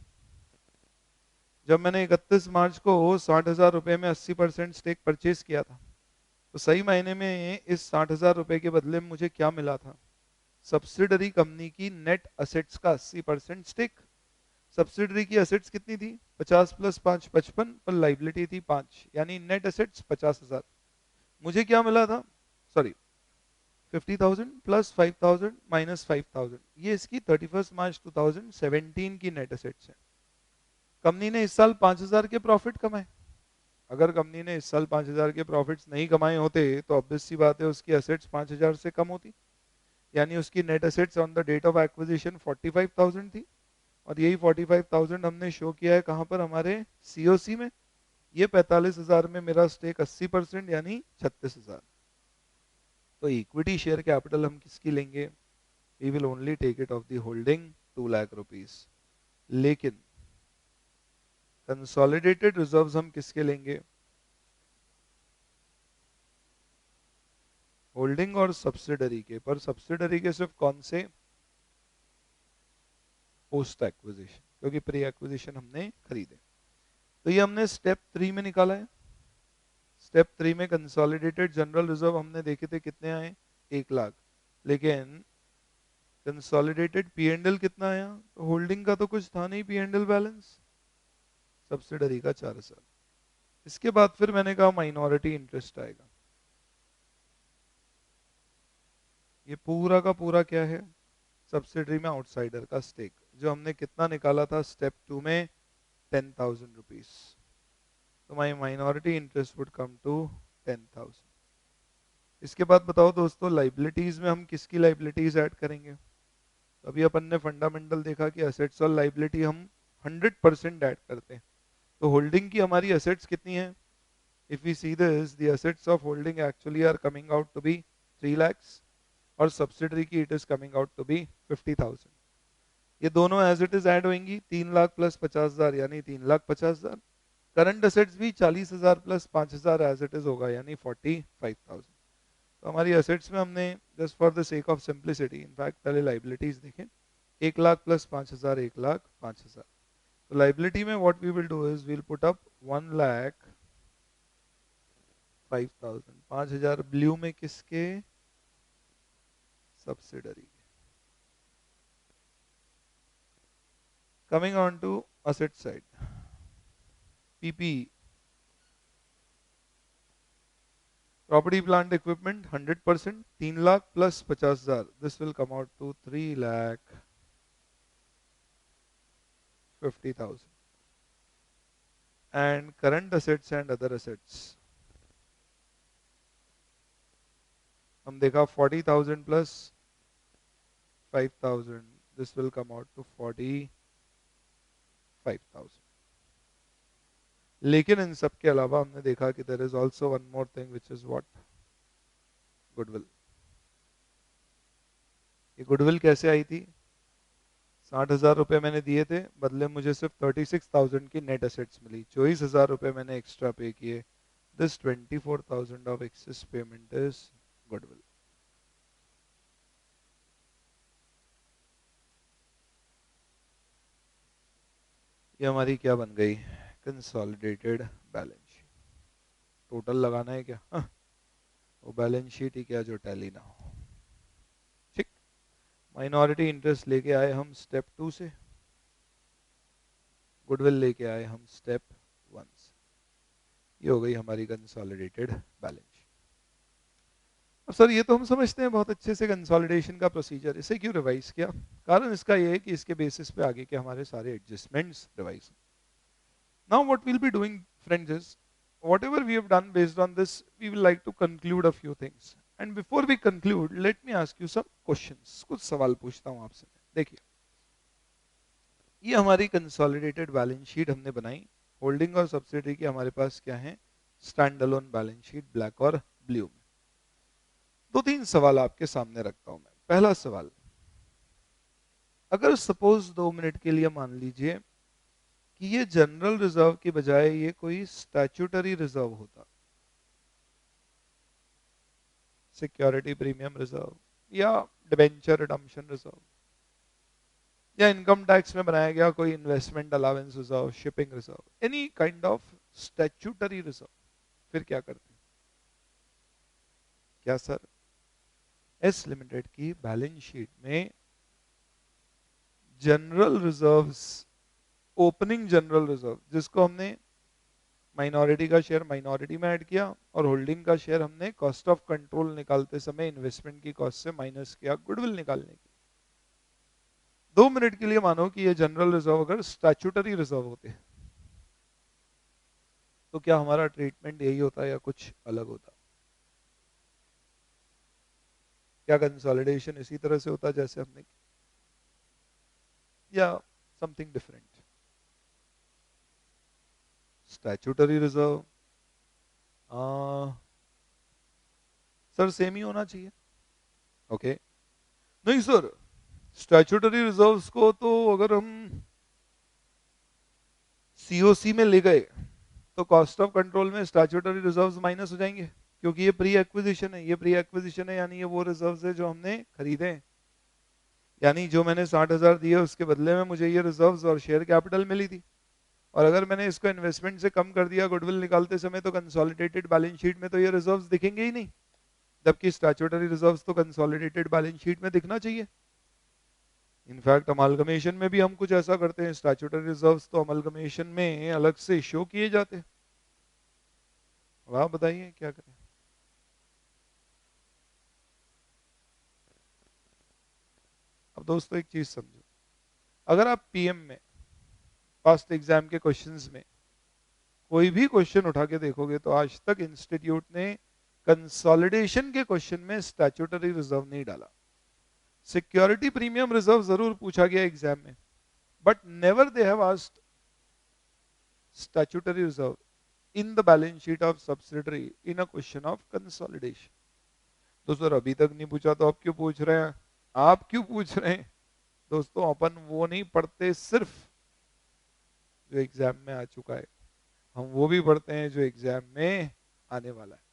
जब मैंने 31 मार्च को 60,000 रुपए में 80% स्टेक परचेज किया था, तो सही मायने में इस 60,000 रुपए के बदले में मुझे क्या मिला था? सब्सिडरी कंपनी की नेट असेट्स का 80% स्टेक। सब्सिडरी की असेट्स कितनी थी? 50 प्लस 5 55, पर लाइबिलिटी थी 5, यानी नेट असेट्स 50,000। मुझे क्या मिला था? सॉरी, 50,000 प्लस 5,000 माइनस 5,000, ये इसकी 31 मार्च 2017 की नेट असेट्स है। कंपनी ने इस साल 5,000 के प्रॉफिट कमाए। अगर कंपनी ने इस साल 5,000 के प्रॉफिट्स नहीं कमाए होते तो ऑब्वियस सी बात है उसकी असेट्स 5,000 से कम होती, यानी उसकी net assets on the date of acquisition 45,000 थी। और यही 45,000 हमने शो किया है कहां पर? हमारे सीओसी में। ये 45,000 में मेरा स्टेक 80%, यानी 36,000। तो इक्विटी शेयर कैपिटल हम किसकी लेंगे? We will only take it of the holding 2 lakh rupees. लेकिन कंसोलिडेटेड रिजर्व्स हम किसके लेंगे? होल्डिंग और सब्सिडरी के। पर सब्सिडरी के सिर्फ कौन से? पोस्ट एक्विजिशन, क्योंकि प्री एक्विजिशन हमने खरीदे। तो ये हमने स्टेप 3 में निकाला है। स्टेप 3 में कंसोलिडेटेड जनरल रिजर्व हमने देखे थे कितने आए? 1 लाख। लेकिन कंसोलिडेटेड पी एंड एल कितना आया? तो होल्डिंग का तो कुछ था नहीं P and L balance, subsidiary का 4,000। इसके बाद फिर मैंने कहा माइनॉरिटी इंटरेस्ट आएगा। ये पूरा का पूरा क्या है? सब्सिडरी में आउटसाइडर का स्टेक, जो हमने कितना निकाला था स्टेप 2 में? 10,000 रुपीज। तो my minority interest would come to 10,000। इसके बाद बताओ दोस्तों, लाइबिलिटीज में हम किसकी लाइबिलिटीज ऐड करेंगे? तो अभी अपन ने फंडामेंटल देखा कि असेट्स और लाइबिलिटी हम 100% ऐड करते हैं। तो होल्डिंग की हमारी असेट्स कितनी है? If we see this, the assets of holding actually are coming out to be 3 lakhs, और सब्सिडरी की it is coming out to be 50,000। ये दोनों एज इट इज ऐड होंगी, 3 लाख प्लस 50,000 यानी 3,50,000। करंट असेट्स भी 40,000 प्लस 5,000 एज इट इज होगा, यानी 45,000। तो हमारी असेट्स में हमने, just for the sake of simplicity, in fact पहले लाइबिलिटीज देखें। 1 लाख प्लस 5,000, 1,05,000। तो लाइबिलिटी में what we will do is we'll put up 1,05,000। 5,000 blue में किसके? Subsidiary. Coming on to asset side, PP, property plant equipment 100%, 3 lakh plus 50,000, this will come out to 3,50,000। And current assets and other assets हम देखा 40,000 plus 5,000, this will come out to 45,000। लेकिन इन सब के अलावा हमने देखा कि there is also one more thing which is what? Goodwill. ये गुडविल कैसे आई थी? 60,000 रुपए मैंने दिए थे, बदले मुझे सिर्फ 36,000 की नेट असेट्स मिली। 24,000 रुपए मैंने एक्स्ट्रा पे किए। This 24,000 of access payment is goodwill. ये हमारी क्या बन गई? Consolidated balance sheet. टोटल लगाना है क्या? हाँ, वो बैलेंस शीट ही क्या जो टैली ना हो। ठीक। माइनॉरिटी इंटरेस्ट लेके आए हम स्टेप 2 से, गुडविल लेके आए हम स्टेप 1 से। ये हो गई हमारी कंसोलिडेटेड बैलेंस शीट। अब सर ये तो हम समझते हैं बहुत अच्छे से कंसोलिडेशन का प्रोसीजर, इसे क्यों रिवाइज किया? कारण इसका ये है कि इसके बेसिस पे आगे के हमारे सारे adjustments revise. Now what will be doing friends is, whatever we have done based on this, we will like to conclude a few things. And before we conclude, let me ask you some questions. कुछ सवाल पूछता हूँ आपसे। देखिए, ये हमारी कंसोलिडेटेड बैलेंस शीट हमने बनाई। होल्डिंग और सब्सिडरी की हमारे पास क्या है, stand alone balance sheet black और ब्लू में। दो तीन सवाल आपके सामने रखता हूं मैं। पहला सवाल, अगर सपोज 2 मिनट के लिए मान लीजिए कि ये जनरल रिजर्व की बजाय ये कोई स्टैट्यूटरी रिजर्व होता, सिक्योरिटी प्रीमियम रिजर्व या डिबेंचर रिडम्पशन रिजर्व, या इनकम टैक्स में बनाया गया कोई investment allowance reserve, shipping reserve, any kind of statutory reserve, फिर क्या करते? क्या सर एस लिमिटेड की बैलेंस शीट में general reserves, opening general reserve जिसको हमने माइनॉरिटी का शेयर माइनॉरिटी में ऐड किया और होल्डिंग का शेयर हमने कॉस्ट ऑफ कंट्रोल निकालते समय इन्वेस्टमेंट की कॉस्ट से माइनस किया गुडविल निकालने की, 2 मिनट के लिए मानो कि ये जनरल रिजर्व अगर स्टैट्यूटरी रिजर्व होते तो क्या हमारा ट्रीटमेंट यही होता या कुछ अलग होता? क्या कंसोलिडेशन इसी तरह से होता जैसे हमने, या something different? Statutory reserve sir same ही होना चाहिए। ओके नहीं सर, स्टैट्यूटरी रिजर्व्स को तो अगर हम सीओसी में ले गए तो कॉस्ट ऑफ कंट्रोल में स्टैट्यूटरी रिजर्व्स माइनस हो जाएंगे, क्योंकि ये प्री एक्विजिशन है, ये प्री एक्विजिशन है यानी ये वो रिजर्व्स है जो हमने खरीदे हैं, यानी जो मैंने 60,000 दिए उसके बदले में मुझे ये रिजर्व्स और शेयर कैपिटल मिली थी, और अगर मैंने इसको इन्वेस्टमेंट से कम कर दिया गुडविल निकालते समय तो कंसोलिडेटेड बैलेंस शीट में तो ये रिजर्व्स दिखेंगे ही नहीं, जबकि स्टैट्यूटरी रिजर्व्स तो कंसोलिडेटेड बैलेंस शीट में दिखना चाहिए। इनफैक्ट अमालगमेशन में भी हम कुछ ऐसा करते हैं, स्टैट्यूटरी रिजर्व्स तो अमालगमेशन में अलग से शो किए जाते हैं। अब आप बताइए क्या करें? अब दोस्तों एक चीज समझो, अगर आप पीएम में पास्ट एग्जाम के क्वेश्चंस में कोई भी क्वेश्चन उठा के देखोगे तो आज तक इंस्टीट्यूट ने कंसोलिडेशन के क्वेश्चन में स्टैट्यूटरी रिजर्व नहीं डाला। सिक्योरिटी प्रीमियम रिजर्व जरूर पूछा गया एग्जाम में, but never they have asked statutory reserve in the balance sheet of subsidiary in a question of consolidation. तो सर अभी तक नहीं पूछा तो आप क्यों पूछ रहे हैं? आप क्यों पूछ रहे हैं? दोस्तों अपन वो नहीं पढ़ते सिर्फ जो एग्जाम में आ चुका है, हम वो भी पढ़ते हैं जो एग्जाम में आने वाला है।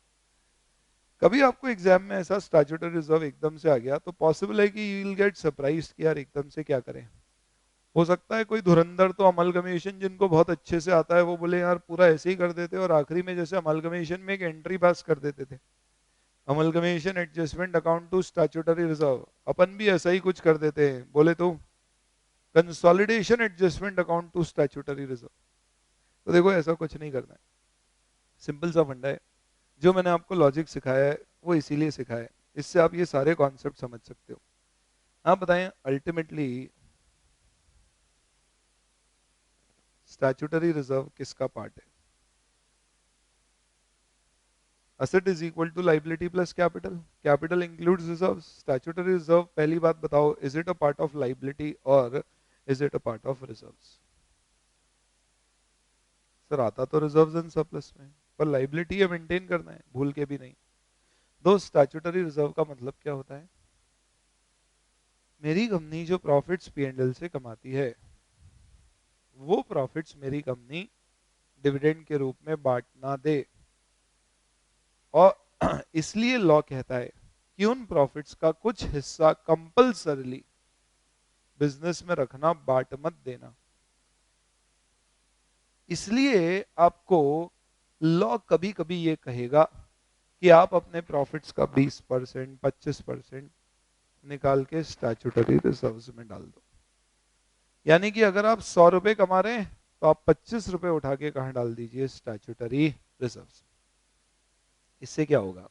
कभी आपको एग्जाम में ऐसा स्टैट्यूटरी रिजर्व एकदम से आ गया तो पॉसिबल है कि यू विल गेट सरप्राइज कि यार एकदम से क्या करें। हो सकता है कोई धुरंधर तो अमलगमेशन जिनको बहुत अच्छे से आता है वो बोले यार पूरा ऐसे ही कर देते और आखिरी में जैसे अमलगमेशन में एक एंट्री पास कर देते थे, amalgamation adjustment account to statutory reserve, अपन भी ऐसा ही कुछ कर देते हैं, बोले तो consolidation adjustment account to statutory reserve. तो देखो ऐसा कुछ नहीं करना है, सिंपल सा फंडा है, जो मैंने आपको लॉजिक सिखाया है वो इसीलिए सिखाया है, इससे आप ये सारे कॉन्सेप्ट समझ सकते हो। आप बताएं अल्टीमेटली स्टैट्यूटरी रिजर्व किसका पार्ट है? Asset is equal to liability plus capital, capital includes reserves, statutory reserve पहली बात बताओ is it a part of liability or is it a part of reserves? Sir आता तो रिजर्व्स एंड सरप्लस में, पर लाइबिलिटी है मेंटेन करना है, भूल के भी नहीं। दो स्टैट्यूटरी रिजर्व का मतलब क्या होता है? मेरी कंपनी जो प्रॉफिट्स पी&एल से कमाती है वो प्रॉफिट्स मेरी कंपनी डिविडेंड के रूप में बांट ना दे, और इसलिए लॉ कहता है कि उन प्रॉफिट्स का कुछ हिस्सा कंपलसरीली बिजनेस में रखना, बांट मत देना। इसलिए आपको लॉ कभी कभी ये कहेगा कि आप अपने प्रॉफिट्स का 20% 25% निकाल के स्टैट्यूटरी रिजर्व्स में डाल दो। यानी कि अगर आप 100 रुपए कमा रहे हैं तो आप 25 रुपए उठा के कहां डाल दीजिए? Statutory reserves. इससे क्या होगा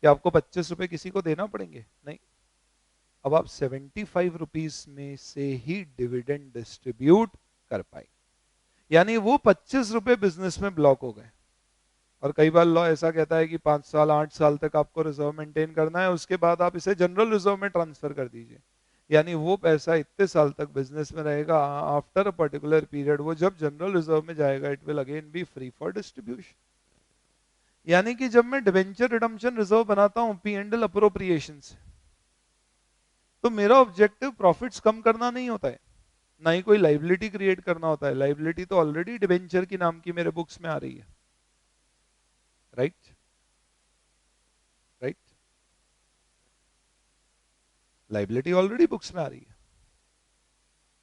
कि आपको 25 रुपए किसी को देना पड़ेंगे? नहीं, अब आप 75 रुपीस में से ही डिविडेंड डिस्ट्रीब्यूट कर पाए, यानी वो 25 रुपए बिजनेस में ब्लॉक हो गए। और कई बार लॉ ऐसा कहता है कि 5 साल 8 साल तक आपको रिजर्व मेंटेन करना है, उसके बाद आप इसे जनरल रिजर्व में ट्रांसफर कर दीजिए। यानी वो पैसा इतने साल तक बिजनेस में रहेगा, आफ्टर अ पर्टिकुलर पीरियड वो जब जनरल रिजर्व में जाएगा it will again B free for distribution. यानी कि जब मैं डिवेंचर रिडम्पशन रिजर्व बनाता हूं पी एंड एल अप्रोप्रिएशन से, तो मेरा ऑब्जेक्टिव प्रॉफिट्स कम करना नहीं होता है, ना ही कोई लाइबिलिटी क्रिएट करना होता है। लाइबिलिटी तो ऑलरेडी डिवेंचर की नाम की मेरे बुक्स में आ रही है, right right, liability already books में आ रही है।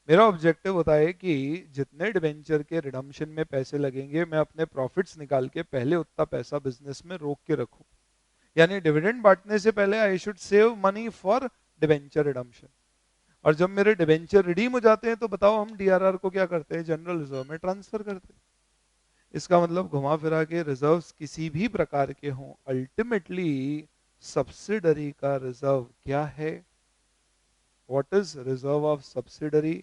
मेरा ऑब्जेक्टिव होता है कि जितने डिवेंचर के रिडम्पशन में पैसे लगेंगे मैं अपने प्रॉफिट्स निकाल के पहले उतना पैसा बिजनेस में रोक के रखूं। यानी डिविडेंड बांटने से पहले I should save money for debenture redemption. और जब मेरे डिवेंचर रिडीम हो जाते हैं तो बताओ हम डीआरआर को क्या करते हैं, जनरल रिजर्व में ट्रांसफर करते हैं। इसका मतलब घुमा फिरा के रिजर्व्स किसी भी प्रकार के हों, अल्टीमेटली सब्सिडरी का रिजर्व क्या है? What is reserve of subsidiary?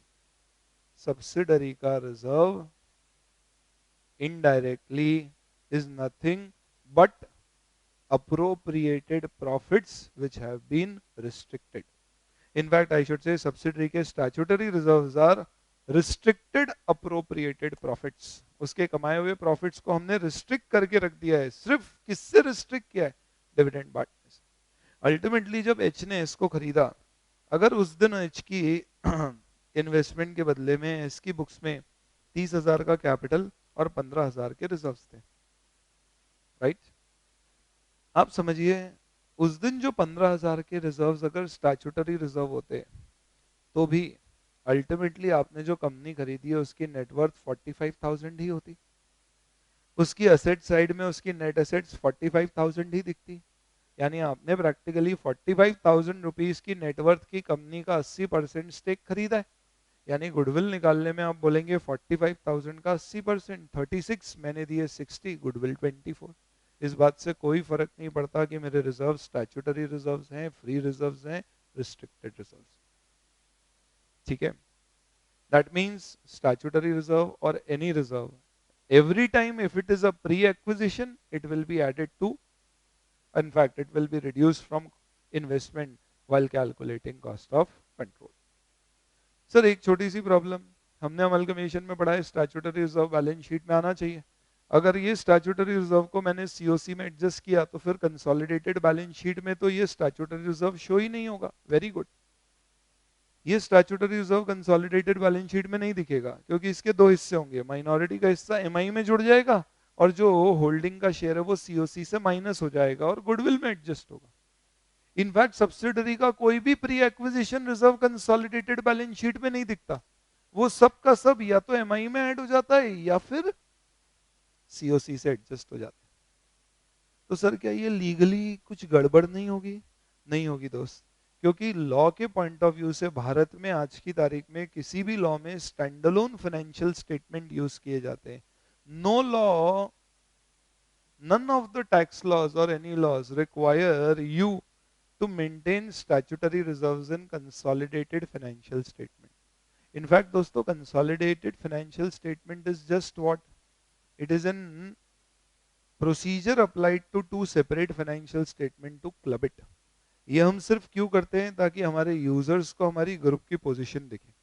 Subsidiary का reserve indirectly is nothing but appropriated profits which have been restricted. In fact, I should say subsidiary के statutory reserves are restricted appropriated profits. उसके कमाए हुए profits को हमने restrict करके रख दिया है। सिर्फ किससे restrict किया है? डिविडेंड बांटने से। अल्टीमेटली जब एच ने इसको खरीदा, अगर उस दिन एच की इन्वेस्टमेंट के बदले में एच की बुक्स में 30,000 का कैपिटल और 15,000 के रिजर्व्स थे, राइट? आप समझिए उस दिन जो 15,000 के रिजर्व्स अगर स्टैट्यूटरी रिजर्व होते तो भी अल्टीमेटली आपने जो कंपनी खरीदी है उसकी नेटवर्थ 45,000 ही होती, उसकी असेट साइड में उसकी नेट एसेट्स 45,000 ही दिखती। यानी आपने प्रैक्टिकली 45,000 रुपीज की नेटवर्थ की कंपनी का 80% स्टेक खरीदा है। यानी गुडविल निकालने में आप बोलेंगे 45,000 का 80%, 36 मैंने दिए 60, गुडविल 24। इस बात से कोई फर्क नहीं पड़ता कि मेरे रिजर्व स्टैट्यूटरी रिजर्व्स हैं, फ्री रिजर्व्स हैं, रिस्ट्रिक्टेड रिजर्व्स। ठीक है, दैट मींस स्टैट्यूटरी रिजर्व और any reserve, every time if it is a pre-acquisition it will be added to, in fact it will be reduced from investment while calculating cost of control. Sir एक छोटी सी प्रॉब्लम, हमने अमलगमेशन में पढ़ा है स्टैट्यूटरी रिजर्व बैलेंस शीट में आना चाहिए। अगर ये स्टैट्यूटरी रिजर्व को मैंने सीओसी में एडजस्ट किया तो फिर कंसोलिडेटेड बैलेंस शीट में तो ये स्टैट्यूटरी रिजर्व शो ही नहीं होगा। वेरी गुड, ये statutory reserve consolidated balance sheet में नहीं दिखेगा क्योंकि इसके दो हिस्से होंगे, माइनॉरिटी का हिस्सा एमआई में जुड़ जाएगा और जो होल्डिंग का शेयर है वो सीओसी से माइनस हो जाएगा और गुडविल में एडजस्ट होगा। इनफैक्ट सब्सिडरी का कोई भी pre acquisition reserve consolidated balance sheet में नहीं दिखता, वो सब का सब या तो एमआई में ऐड हो जाता है या फिर सीओसी से एडजस्ट हो जाता है। तो सर क्या ये लीगली कुछ गड़बड़ नहीं होगी? नहीं होगी दोस्त, क्योंकि लॉ के पॉइंट ऑफ व्यू से भारत में आज की तारीख में किसी भी लॉ में स्टैंडअलोन फाइनेंशियल स्टेटमेंट यूज किए जाते हैं। No law, none of the tax laws or any laws require you to maintain statutory reserves in consolidated financial statement. In fact दोस्तों, consolidated financial statement is just what? It is an procedure applied to two separate financial statement to club it. ये हम सिर्फ क्यों करते हैं? ताकि हमारे यूजर्स को हमारी ग्रुप की पोजीशन दिखे,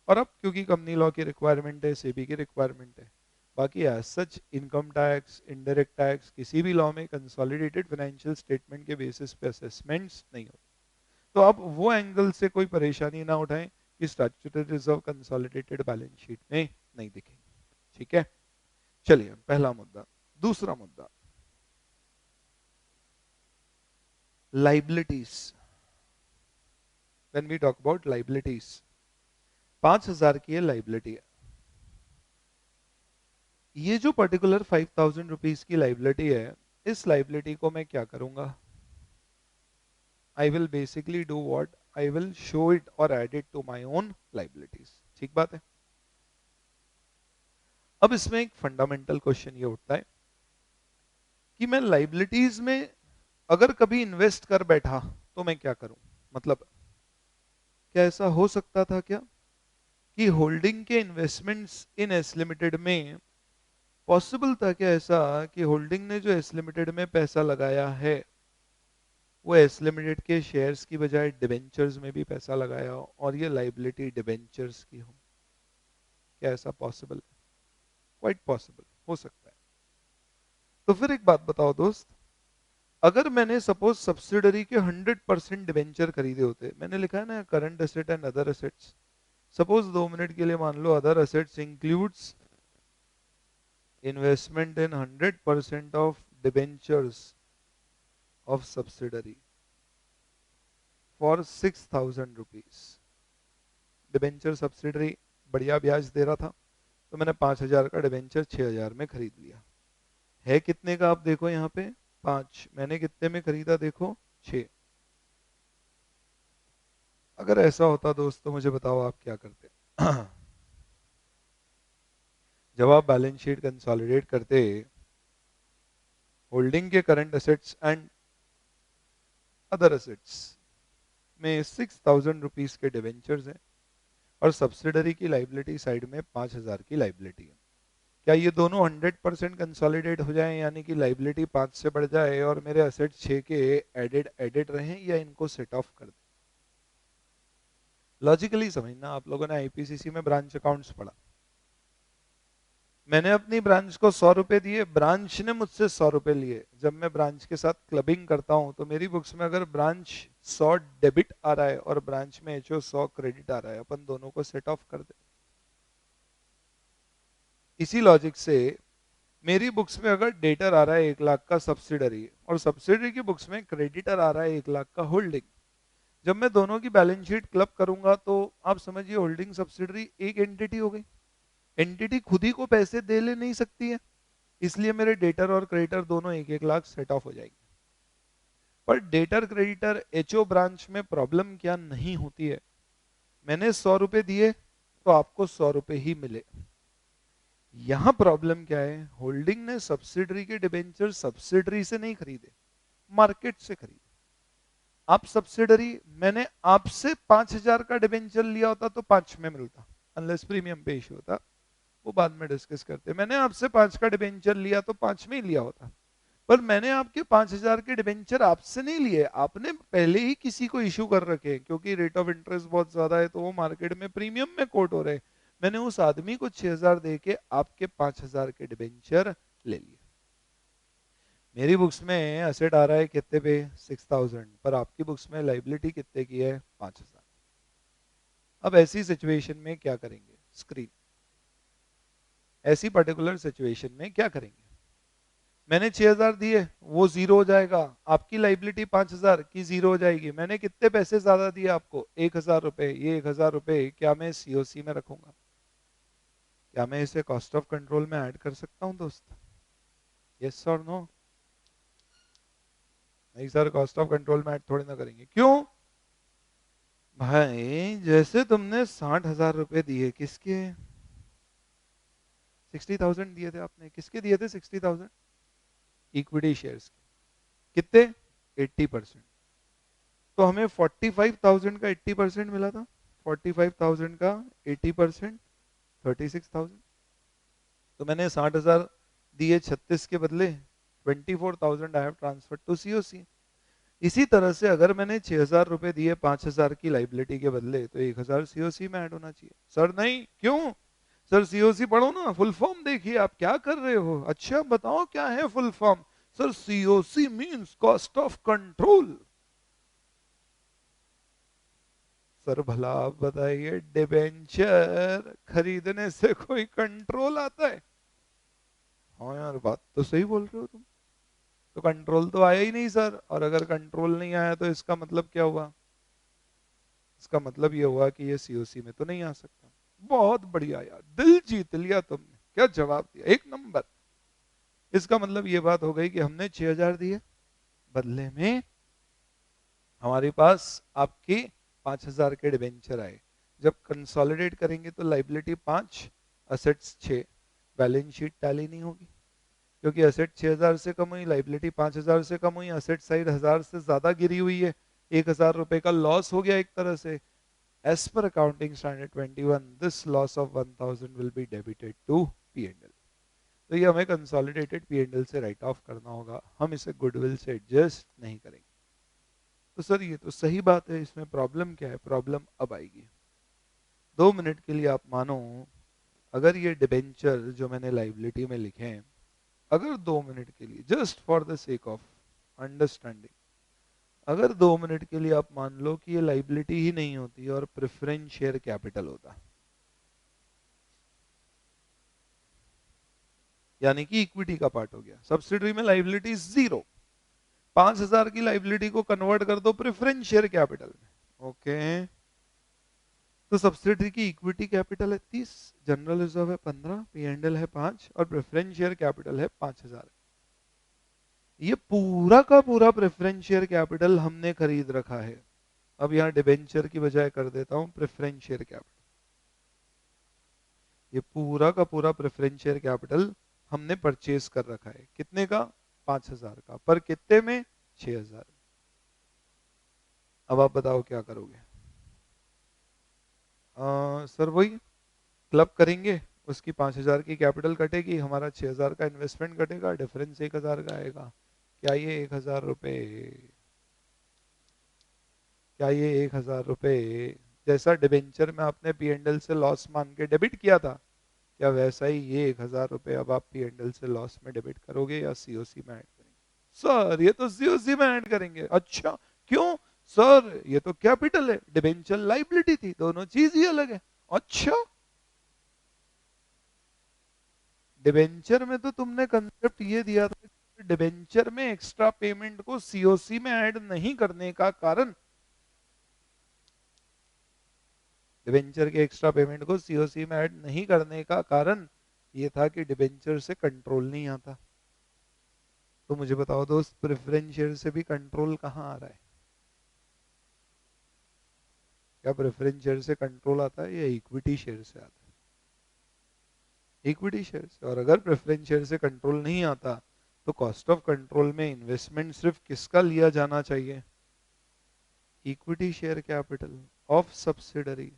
और अब क्योंकि कंपनी लॉ की रिक्वायरमेंट है, सेबी की रिक्वायरमेंट है। बाकी as such income tax, indirect tax, किसी भी लॉ में कंसोलिडेटेड फाइनेंशियल स्टेटमेंट के बेसिस पे असेसमेंट्स नहीं होते। तो अब वो एंगल से कोई परेशानी ना उठाएं कि statutory reserve consolidated balance sheet में नहीं दिखेंगे। ठीक है, चलिए पहला मुद्दा। दूसरा मुद्दा, liabilities. When we talk about liabilities, 5,000 की लाइबिलिटी है। ये जो पर्टिकुलर 5,000 रुपीज की लाइबिलिटी है, इस लाइबिलिटी को मैं क्या करूंगा? I will basically do what? I will show it और add it to my own liabilities. ठीक बात है। अब इसमें एक फंडामेंटल क्वेश्चन ये उठता है कि मैं लाइबिलिटीज में अगर कभी इन्वेस्ट कर बैठा तो मैं क्या करूं? मतलब क्या ऐसा हो सकता था क्या कि होल्डिंग के इन्वेस्टमेंट्स इन एस लिमिटेड में पॉसिबल था क्या ऐसा कि होल्डिंग ने जो एस लिमिटेड में पैसा लगाया है वो एस लिमिटेड के शेयर्स की बजाय डिबेंचर्स में भी पैसा लगाया हो और ये लाइबिलिटी डिबेंचर्स की हो, क्या ऐसा पॉसिबल है? क्वाइट पॉसिबल, हो सकता है। तो फिर एक बात बताओ दोस्त, अगर मैंने सपोज सब्सिडरी के 100% डिबेंचर खरीदे होते, मैंने लिखा है ना current asset and other assets, suppose 2 minute के लिए मान लो other assets includes investment in 100% of debentures of subsidiary for 6,000 rupees. Debenture subsidiary बढ़िया ब्याज दे रहा था, तो मैंने 5,000 का डिबेंचर 6,000 में खरीद लिया। है कितने का आप देखो यहाँ पे, 5, मैंने कितने में खरीदा देखो, 6। अगर ऐसा होता दोस्त तो मुझे बताओ आप क्या करते? जब आप बैलेंस शीट कंसोलिडेट करते, होल्डिंग के current assets and other assets में 6,000 रुपीज के डिवेंचर्स हैं और सब्सिडरी की लाइबिलिटी साइड में 5,000 की लाइबिलिटी है, क्या ये दोनों 100% कंसोलिडेट हो जाएं, यानी कि लाइबिलिटी 5 से बढ़ जाए और मेरे एसेट 6 के एडेड एडेड रहें, या इनको सेट ऑफ कर दे? लॉजिकली समझना, आप लोगों ने आईपीसीसी में ब्रांच अकाउंट्स पढ़ा। मैंने अपनी ब्रांच को 100 रुपए दिए, ब्रांच ने मुझसे 100 रुपए लिए। जब मैं ब्रांच के साथ क्लबिंग करता हूं तो मेरी बुक्स में अगर ब्रांच 100 डेबिट आ रहा है और ब्रांच में एचओ 100 क्रेडिट आ रहा है, अपन दोनों को सेट ऑफ कर दे। इसी लॉजिक से मेरी बुक्स में अगर डेटर आ रहा है 1 लाख का सब्सिडरी और सब्सिडरी की बुक्स में क्रेडिटर आ रहा है 1 लाख का होल्डिंग, जब मैं दोनों की बैलेंस शीट क्लब करूंगा तो आप समझिए होल्डिंग सब्सिडरी एक एंटिटी हो गई। एंटिटी खुद ही को पैसे दे ले नहीं सकती है, इसलिए मेरे डेटर और क्रेडिटर दोनों 1-1 लाख सेट ऑफ हो जाएंगे। पर डेटर क्रेडिटर एचओ ब्रांच में प्रॉब्लम क्या नहीं होती है, मैंने 100 रुपए दिए तो आपको 100 रुपए ही मिले। यहां प्रॉब्लम क्या है, होल्डिंग ने सब्सिडरी के डिबेंचर सब्सिडरी से नहीं खरीदे, मार्केट से खरीदे। आप सब्सिडरी, मैंने आपसे 5,000 का डिबेंचर लिया होता तो 5 में मिलता, अनलेस प्रीमियम पे इशू होता, वो बाद में डिस्कस करते। मैंने आपसे 5 का डिबेंचर लिया तो 5 में ही लिया होता, पर मैंने आपके 5,000 के डिबेंचर आपसे नहीं लिए, आपने पहले ही किसी को इशू कर रखे हैं, क्योंकि रेट ऑफ इंटरेस्ट बहुत ज्यादा है तो वो मार्केट में प्रीमियम में कोट हो रहे। मैंने उस आदमी को 6,000 दे के आपके 5,000 के डिबेंचर ले लिए। मेरी बुक्स में एसेट आ रहा है कितने पे, 6,000, पर आपकी बुक्स में लाइबिलिटी कितने की है, 5,000। अब ऐसी सिचुएशन में क्या करेंगे, स्क्रीन, ऐसी पर्टिकुलर सिचुएशन में क्या करेंगे? मैंने 6,000 दिए, वो जीरो हो जाएगा, आपकी लाइबिलिटी 5,000 की जीरो हो जाएगी। मैंने कितने पैसे ज्यादा दिए आपको, 1,000 रुपए। ये 1,000 रुपए क्या मैं सीओसी में रखूंगा? क्या मैं इसे कॉस्ट ऑफ कंट्रोल में ऐड कर सकता हूं दोस्त? यस और नो? नहीं सर, कॉस्ट ऑफ कंट्रोल में ऐड थोड़ी ना करेंगे। क्यों भाई? जैसे तुमने 60,000 रुपए दिए, किसके? 60,000 दिए थे आपने, किसके दिए थे 60,000? इक्विटी शेयर्स के। कितने? 80%। तो हमें 45,000 का 80% मिला था, 45,000 का 80%, 36,000। तो मैंने 60,000 दिए 36 के बदले, 24,000 I have transfer to COC. इसी तरह से अगर मैंने 6,000 रुपए दिए 5,000 की लाइबिलिटी के बदले, तो 1,000 सीओसी में ऐड होना चाहिए। सर नहीं, क्यों? सर सीओसी पढ़ो ना, फुल फॉर्म देखिए, आप क्या कर रहे हो? अच्छा बताओ क्या है full form? Sir COC means cost of control. Sir भला आप बताइए, डिबेंचर खरीदने से कोई कंट्रोल आता है? हाँ यार, बात तो सही बोल रहे हो तुम। तो कंट्रोल तो आया ही नहीं सर, और अगर कंट्रोल नहीं आया तो इसका मतलब क्या हुआ? इसका मतलब ये हुआ कि ये सीओसी में तो नहीं आ सकता। बहुत बढ़िया यार, दिल जीत लिया तुमने, क्या जवाब दिया, एक नंबर। इसका मतलब ये बात हो गई कि हमने 6,000 दिए, बदले में हमारे पास आपके 5,000 के डिबेंचर आए। जब कंसोलिडेट करेंगे तो liability 5, assets 6, balance sheet tally नहीं होगी, क्योंकि असेट 6,000 से कम हुई, लाइबिलिटी 5,000 से कम हुई, असेट साइड 1,000 से ज्यादा गिरी हुई है, 1,000 रुपए का लॉस हो गया एक तरह से। As per accounting standard 21, this loss of 1,000 will be debited to P&L। तो ये हमें कंसोलिडेटेड P&L से राइट ऑफ करना होगा, हम इसे गुडविल से एडजस्ट नहीं करेंगे। तो सर ये तो सही बात है, इसमें प्रॉब्लम क्या है? प्रॉब्लम अब आएगी। 2 मिनट के लिए आप मानो, अगर ये डिबेंचर जो मैंने लाइबिलिटी में लिखे हैं, अगर 2 मिनट के लिए, just for the sake of understanding, अगर 2 मिनट के लिए आप मान लो कि ये लाइबिलिटी ही नहीं होती और प्रेफरेंस शेयर कैपिटल होता, यानी कि इक्विटी का पार्ट हो गया, सब्सिडरी में लाइबिलिटी 0, 5,000 की लाइबिलिटी को कन्वर्ट कर दो प्रेफरेंस शेयर कैपिटल में, ओके। तो सब्सिडरी की इक्विटी कैपिटल है 30, जनरल रिजर्व है 15, पी&एल है 5 और प्रेफरेंस शेयर कैपिटल है 5,000। ये पूरा का पूरा प्रेफरेंस शेयर कैपिटल हमने खरीद रखा है। अब यहाँ डिबेंचर की बजाय कर देता हूं प्रेफरेंस शेयर कैपिटल। ये पूरा का पूरा प्रेफरेंस शेयर कैपिटल हमने परचेज कर रखा है, कितने का? 5,000 का, पर कितने में? 6,000। अब आप बताओ क्या करोगे? सर वही क्लब करेंगे, उसकी 5,000 की कैपिटल कटेगी, हमारा 6,000 का इन्वेस्टमेंट कटेगा, डिफरेंस 1,000 का आएगा। क्या ये 1,000 रुपए, क्या ये 1,000 रुपए जैसा डिबेंचर में आपने पी&एल से लॉस मान के डेबिट किया था, क्या वैसा ही ये 1,000 रुपए अब आप पी&एल से लॉस में डेबिट करोगे या सीओसी में ऐड करेंगे? सर ये तो सीओसी में ऐड करेंगे। अच्छा, क्यों? सर ये तो कैपिटल है, डिबेंचर लाइबिलिटी थी, दोनों चीज ही अलग है। अच्छा, डिबेंचर में तो तुमने कंसेप्ट ये दिया था कि डिबेंचर में एक्स्ट्रा पेमेंट को सीओसी में ऐड नहीं करने का कारण, डिबेंचर के एक्स्ट्रा पेमेंट को सीओसी में ऐड नहीं करने का कारण ये था कि डिबेंचर से कंट्रोल नहीं आता। तो मुझे बताओ दोस्त, प्रेफरेंस शेयर से भी कंट्रोल कहाँ आ रहा है? क्या प्रेफरेंस शेयर से कंट्रोल आता है या इक्विटी शेयर से आता है? इक्विटी शेयर से। और अगर प्रेफरेंस शेयर से कंट्रोल नहीं आता तो कॉस्ट ऑफ कंट्रोल में इन्वेस्टमेंट सिर्फ किसका लिया जाना चाहिए? Equity share capital of subsidiary.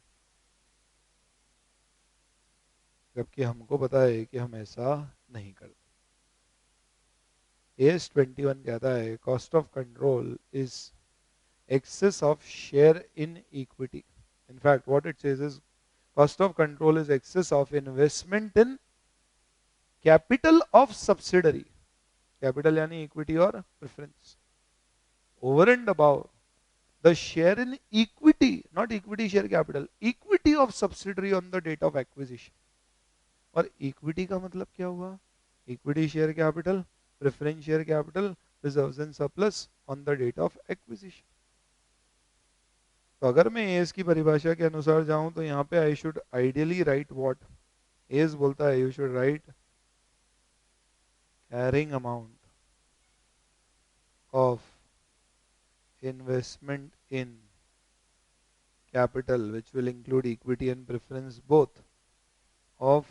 जबकि हमको पता है कि हम ऐसा नहीं करते। AS21 कहता है cost of control is excess of share in equity. In fact, what it says is cost of control is excess of investment in capital of subsidiary. Capital यानी equity और preference. Over and above the share in equity, not equity share capital, equity of subsidiary on the date of acquisition. और equity का मतलब क्या हुआ? Equity share capital, preference share capital, reserves and surplus on the date of acquisition. तो अगर मैं एस की परिभाषा के अनुसार जाऊं तो यहाँ पे I should ideally right what? S बोलता है you should write carrying amount of investment in capital which will include equity and preference both of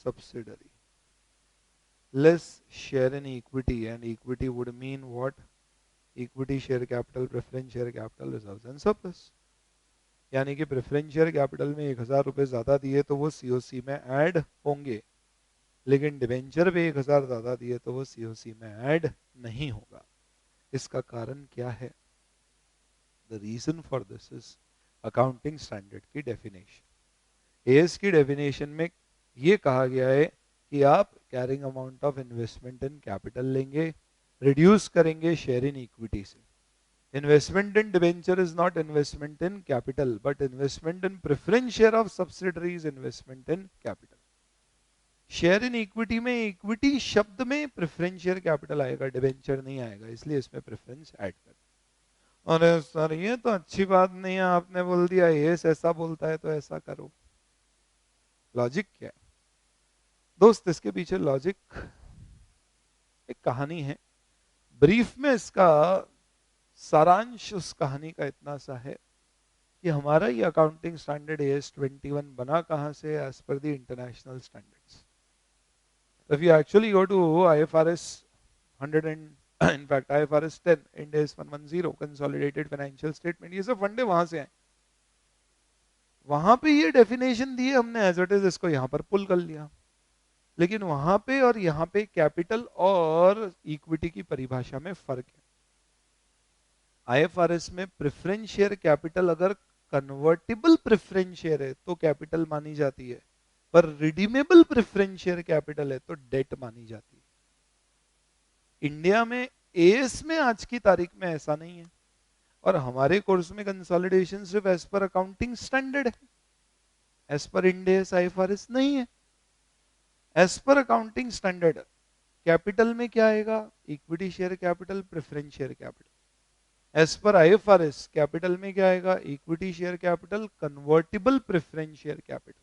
subsidiary less share in equity, and equity would mean what? Equity share capital, preference share capital, reserves and surplus. यानी कि प्रेफरेंस शेयर कैपिटल में 1,000 रुपए ज्यादा दिए तो वो सीओसी में ऐड होंगे, लेकिन डिबेंचर पे 1,000 ज्यादा दिए तो वो सीओसी में ऐड नहीं होगा। इसका कारण क्या है? The reason for this is accounting standard की डेफिनेशन। एएस की डेफिनेशन में ये कहा गया है कि आप carrying amount of investment in capital लेंगे, रिड्यूस करेंगे शेयर इन इक्विटी से। Investment in debenture is not investment in capital, but investment in preference share of subsidiaries investment in capital. Share in equity में इक्विटी शब्द में प्रेफरेंस शेयर कैपिटल आएगा, डिबेंचर नहीं आएगा, इसलिए इसमें प्रेफरेंस ऐड कर। अरे सर ये तो अच्छी बात नहीं है, आपने बोल दिया ये ऐसा बोलता है तो ऐसा करो। लॉजिक क्या है दोस्त? इसके पीछे लॉजिक, एक कहानी है। ब्रीफ में इसका सारांश उस कहानी का इतना सा है कि हमारा ये अकाउंटिंग स्टैंडर्ड AS21 बना कहां से? As per the international standards. If you actually go to IFRS 100 एंड in fact IFRS 10 Ind AS 110 consolidated financial statement, ये सब फंडे वहां से आए। वहां पे ये डेफिनेशन दी है, हमने एज इट इज इसको यहां पर पुल कर लिया। लेकिन वहां पे और यहाँ पे कैपिटल और इक्विटी की परिभाषा में फर्क है। आईएफआरएस में प्रेफरेंस शेयर कैपिटल अगर कन्वर्टिबल प्रेफरेंस शेयर है तो कैपिटल मानी जाती है, पर रिडीमेबल प्रेफरेंस शेयर कैपिटल है तो डेट मानी जाती है। इंडिया में एएस में आज की तारीख में ऐसा नहीं है, और हमारे कोर्स में कंसोलिडेशन सिर्फ एज पर अकाउंटिंग स्टैंडर्ड है, as per Ind AS IFRS नहीं है। As per accounting standard capital में क्या आएगा? Equity share capital, preference share capital. As पर आईएफआरएस कैपिटल में क्या आएगा? Equity share capital, convertible preference share capital.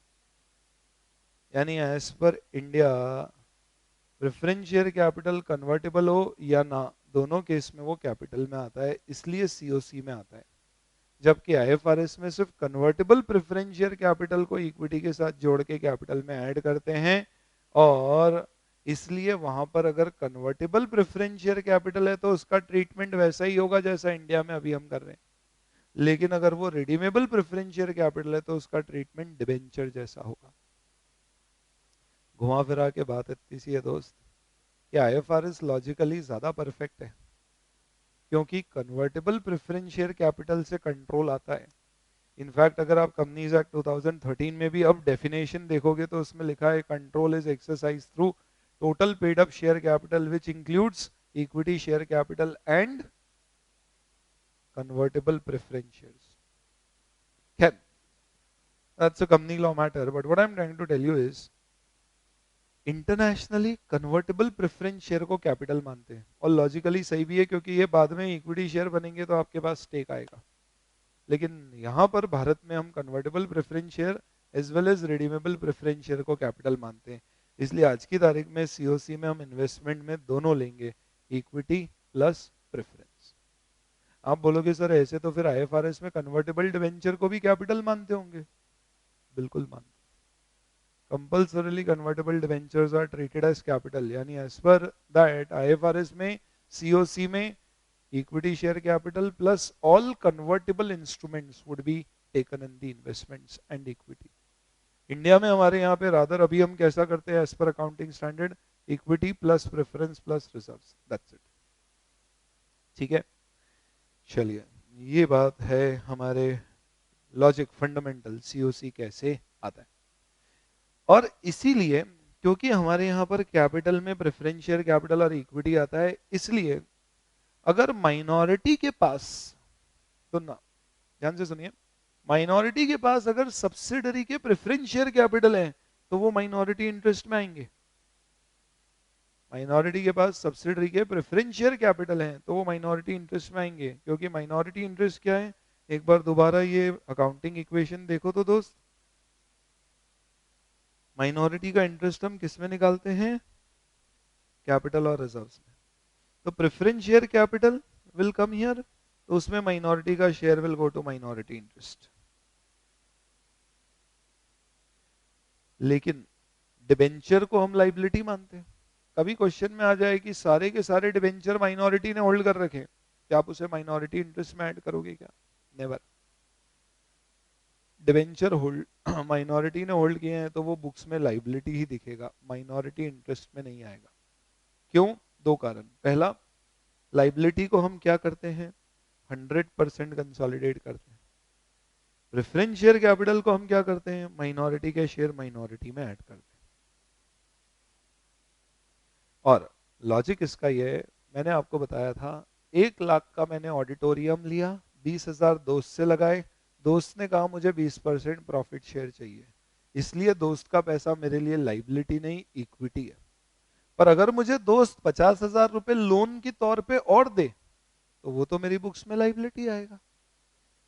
यानी एज पर India preference share capital convertible हो या ना, दोनों केस में वो कैपिटल में आता है, इसलिए सीओसी में आता है। जबकि आईएफआरएस में सिर्फ कन्वर्टेबल प्रेफरेंस शेयर कैपिटल को इक्विटी के साथ जोड़ के कैपिटल में ऐड करते हैं, और इसलिए वहां पर अगर कन्वर्टेबल प्रेफरेंस शेयर कैपिटल है तो उसका ट्रीटमेंट वैसा ही होगा जैसा इंडिया में अभी हम कर रहे हैं, लेकिन अगर वो रिडीमेबल प्रेफरेंस शेयर कैपिटल है तो उसका ट्रीटमेंट डिबेंचर जैसा होगा। घुमा फिरा के बात इतनी सी है दोस्त कि आईएफआरएस लॉजिकली ज्यादा परफेक्ट है, क्योंकि कन्वर्टेबल प्रेफरेंस शेयर कैपिटल से कंट्रोल आता है। इनफैक्ट अगर आप कंपनीज एक्ट 2013 में भी अब डेफिनेशन देखोगे तो उसमें लिखा है control is exercise through total paid up share capital which includes equity share capital and convertible preference shares. खैर, that's a company law matter, but what I'm trying to tell you is internationally convertible preference share को कैपिटल मानते हैं, और लॉजिकली सही भी है क्योंकि ये बाद में इक्विटी शेयर बनेंगे तो आपके पास स्टेक आएगा। लेकिन यहाँ पर भारत में हम convertible preference share as well as redeemable preference share को कैपिटल मानते हैं, इसलिए आज की तारीख में सीओसी में हम इन्वेस्टमेंट में दोनों लेंगे, इक्विटी प्लस प्रेफरेंस। आप बोलोगे सर ऐसे तो फिर आईएफआरएस में कन्वर्टेबल डिवेंचर को भी कैपिटल मानते होंगे। बिल्कुल मानते। Compulsorily convertible debentures are treated as capital, यानी एज पर दैट आईएफआरएस में सीओसी में equity share capital plus all convertible instruments would be taken in the investments and equity. India में हमारे यहाँ पे रादर अभी हम कैसा करते हैं as per accounting standard, equity plus preference plus reserves, that's it. ठीक है, चलिए ये बात है हमारे लॉजिक फंडामेंटल सीओसी कैसे आता है। और इसीलिए क्योंकि हमारे यहाँ पर कैपिटल में प्रेफरेंस शेयर कैपिटल और इक्विटी आता है, इसलिए अगर माइनॉरिटी के पास, तो ना ध्यान से सुनिए, माइनॉरिटी के पास अगर सब्सिडरी के प्रेफरेंस शेयर कैपिटल है तो वो माइनॉरिटी इंटरेस्ट में आएंगे। माइनॉरिटी के पास सब्सिडरी के प्रेफरेंस शेयर कैपिटल है तो वो माइनॉरिटी इंटरेस्ट में आएंगे, क्योंकि माइनॉरिटी इंटरेस्ट क्या है? एक बार दोबारा ये अकाउंटिंग इक्वेशन देखो तो दोस्त, माइनॉरिटी का इंटरेस्ट हम किस में निकालते हैं? कैपिटल और रिजर्व्स में। तो preference share capital will come here, तो उसमें माइनॉरिटी का share will go to minority interest. लेकिन डिबेंचर को हम लाइबिलिटी मानते हैं। कभी क्वेश्चन में आ जाए कि सारे के सारे डिबेंचर माइनॉरिटी ने होल्ड कर रखे, क्या आप उसे माइनॉरिटी इंटरेस्ट में ऐड करोगे क्या? नेवर। डिबेंचर होल्ड माइनॉरिटी ने होल्ड किए हैं तो वो बुक्स में लाइबिलिटी ही दिखेगा, माइनॉरिटी इंटरेस्ट में नहीं आएगा। क्यों? दो कारण। पहला, लाइबिलिटी को हम क्या करते हैं? 100% कंसोलिडेट करते हैं। प्रेफरेंस शेयर कैपिटल को हम क्या करते हैं? माइनॉरिटी के शेयर माइनॉरिटी में ऐड करते हैं। और लॉजिक इसका ये है, मैंने आपको बताया था 1 लाख का मैंने ऑडिटोरियम लिया, 20,000 दोस्त से लगाए, दोस्त ने कहा मुझे 20% प्रॉफिट शेयर चाहिए, इसलिए दोस्त का पैसा मेरे लिए लाइबिलिटी नहीं इक्विटी है। पर अगर मुझे दोस्त 50,000 रुपए लोन के तौर पे और दे तो वो तो मेरी बुक्स में लाइबिलिटी आएगा।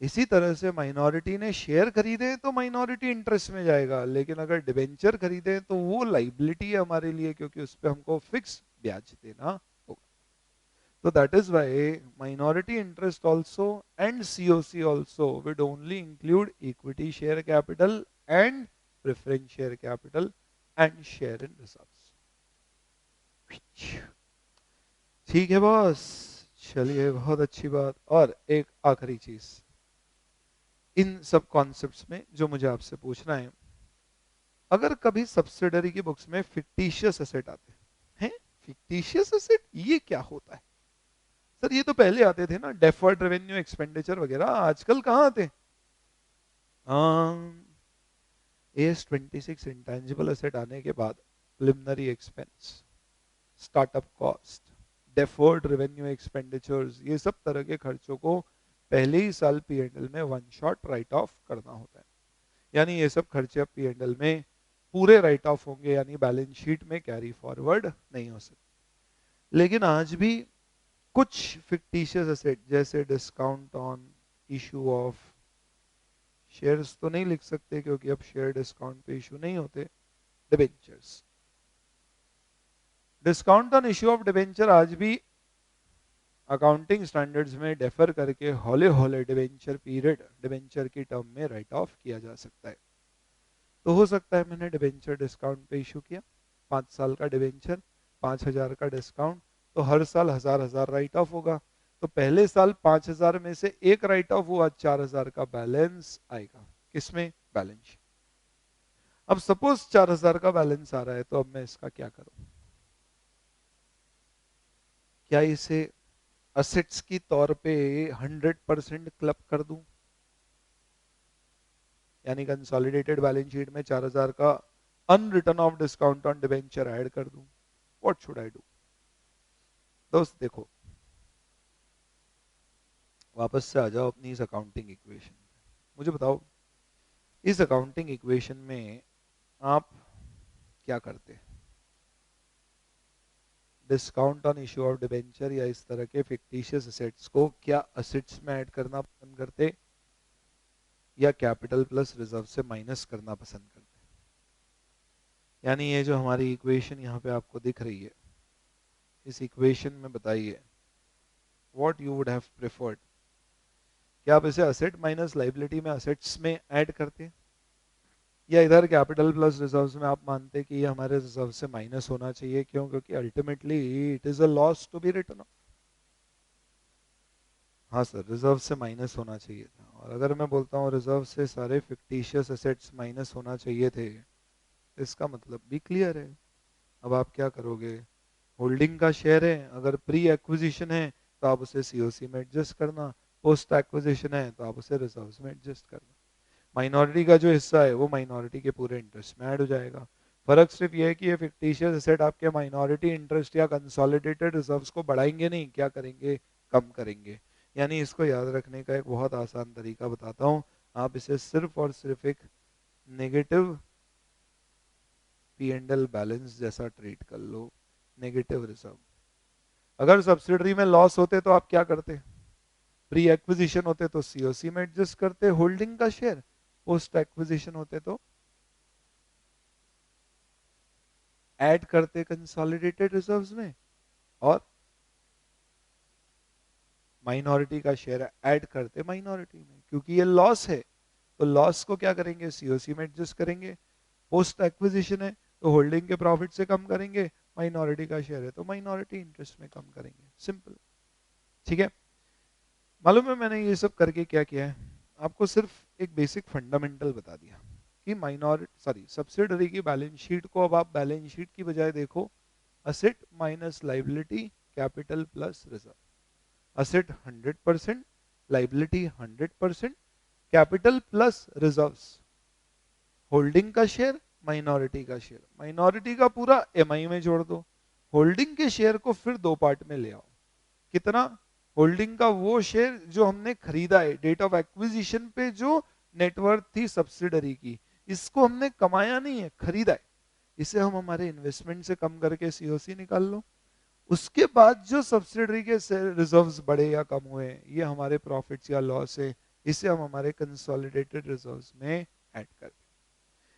इसी तरह से माइनॉरिटी ने शेयर खरीदे तो माइनॉरिटी इंटरेस्ट में जाएगा, लेकिन अगर डिबेंचर खरीदे तो वो लाइबिलिटी है हमारे लिए, क्योंकि उस पर हमको फिक्स ब्याज देना होगा। तो that is why minority interest also and COC also would only include equity share capital and preference share capital and share in reserves. ठीक है बॉस, चलिए बहुत अच्छी बात। और एक आखिरी चीज इन सब कॉन्सेप्ट्स में जो मुझे आपसे पूछना है, अगर कभी सब्सिडरी की बुक्स में फिक्टिशियस एसेट आते हैं, फिक्टिशियस एसेट ये क्या होता है? सर ये तो पहले आते थे ना, डेफर्ड रेवेन्यू एक्सपेंडिचर वगैरह, आजकल कहाँ आते? AS 26 इंटेंजिबल एसेट आने के बाद preliminary expense, startup cost, deferred revenue expenditures, ये सब तरह के खर्चों को पहले ही साल P&L में वन शॉट राइट ऑफ करना होता है। यानी ये सब खर्चे अब P&L में पूरे राइट ऑफ होंगे, यानी बैलेंस शीट में कैरी फॉरवर्ड नहीं हो सकते। लेकिन आज भी कुछ फिक्टिशियस एसेट जैसे discount on issue of shares तो नहीं लिख सकते क्योंकि अब शेयर डिस्काउंट पे इशू नहीं होते, debentures, discount on issue of debenture आज भी अकाउंटिंग स्टैंडर्ड्स में डेफर करके हौले हौले डिबेंचर पीरियड, डिबेंचर की टर्म में राइट ऑफ किया जा सकता है। तो हो सकता है मैंने डिबेंचर डिस्काउंट पे इशू किया, 5 साल का डिबेंचर, 5,000 का डिस्काउंट, तो हर साल 1,000 राइट ऑफ होगा। तो पहले साल 5,000 में से एक राइट ऑफ हुआ, 4,000 का बैलेंस आएगा किसमें? Balance sheet. अब सपोज 4,000 का बैलेंस आ रहा है, तो अब मैं इसका क्या करूं? क्या इसे असेट्स की तौर पे 100% क्लब कर दूं, यानी कंसोलिडेटेड बैलेंस शीट में 4,000 का unreturned of discount on debenture add कर दूं? What should I do? दोस्त देखो, वापस से आ जाओ अपनी इस अकाउंटिंग इक्वेशन में, मुझे बताओ इस अकाउंटिंग इक्वेशन में आप क्या करते? Discount on issue of debenture या इस तरह के फिक्टिशियस असेट्स को क्या असेट्स में ऐड करना पसंद करते, या कैपिटल प्लस रिजर्व से माइनस करना पसंद करते? यानी ये जो हमारी इक्वेशन यहाँ पे आपको दिख रही है, इस इक्वेशन में बताइए what you would have preferred. क्या आप इसे असेट माइनस लाइबिलिटी में असेट्स में ऐड करते, या इधर कैपिटल प्लस रिजर्व्स में आप मानते कि ये हमारे रिजर्व से माइनस होना चाहिए? क्यों? क्योंकि ultimately it is a loss to be written off. हाँ सर, रिजर्व से माइनस होना चाहिए था। और अगर मैं बोलता हूँ रिजर्व से सारे फिक्टिशियस एसेट्स माइनस होना चाहिए थे, इसका मतलब भी क्लियर है। अब आप क्या करोगे? होल्डिंग का शेयर है, अगर प्री एक्विजिशन है तो आप उसे सीओसी में एडजस्ट करना, पोस्ट एक्विजिशन है तो आप उसे रिजर्व्स में एडजस्ट करना। माइनॉरिटी का जो हिस्सा है वो माइनॉरिटी के पूरे इंटरेस्ट में ऐड हो जाएगा। फर्क सिर्फ ये है कि ये फिक्टिशियस एसेट आपके माइनॉरिटी इंटरेस्ट या कंसोलिडेटेड रिजर्व्स को बढ़ाएंगे नहीं, क्या करेंगे? कम करेंगे। यानी इसको याद रखने का एक बहुत आसान तरीका बताता हूँ, आप इसे सिर्फ और सिर्फ एक नेगेटिव P&L बैलेंस जैसा ट्रीट कर लो, नेगेटिव रिजर्व। अगर सब्सिडरी में लॉस होते तो आप क्या करते? प्री एक्विजिशन होते तो सीओसी में एडजस्ट करते होल्डिंग का शेयर, पोस्ट एक्विजिशन होते तो ऐड करते कंसोलिडेटेड रिजर्व्स में, और माइनॉरिटी का शेयर ऐड करते माइनॉरिटी में। क्योंकि ये लॉस है तो लॉस को क्या करेंगे? सीओसी में एडजस्ट करेंगे। पोस्ट एक्विजिशन है तो होल्डिंग के प्रॉफिट से कम करेंगे, माइनॉरिटी का शेयर है तो माइनॉरिटी इंटरेस्ट में कम करेंगे, सिंपल। ठीक है? मालूम है मैंने ये सब करके क्या किया है? आपको सिर्फ एक बेसिक फंडामेंटल बता दिया कि सब्सिडरी की बैलेंस शीट को अब आप बैलेंस शीट की बजाय देखो asset minus liability, capital plus reserve. Asset 100%, liability 100%, capital plus reserves, holding का शेयर, माइनॉरिटी का शेयर, माइनॉरिटी का पूरा एमआई में जोड़ दो, होल्डिंग के शेयर को फिर दो पार्ट में ले आओ। कितना? होल्डिंग का वो शेयर जो हमने खरीदा है डेट ऑफ एक्विजिशन पे, जो नेटवर्थ थी सब्सिडरी की, इसको हमने कमाया नहीं है, खरीदा है। इसे हम हमारे इन्वेस्टमेंट से कम करके सीओसी निकाल लो। उसके बाद जो सब्सिडरी के रिजर्व्स बढ़े या कम हुए, ये हमारे प्रॉफिट्स या लॉस है, इसे हम हमारे कंसोलिडेटेड रिजर्व्स में ऐड कर दें।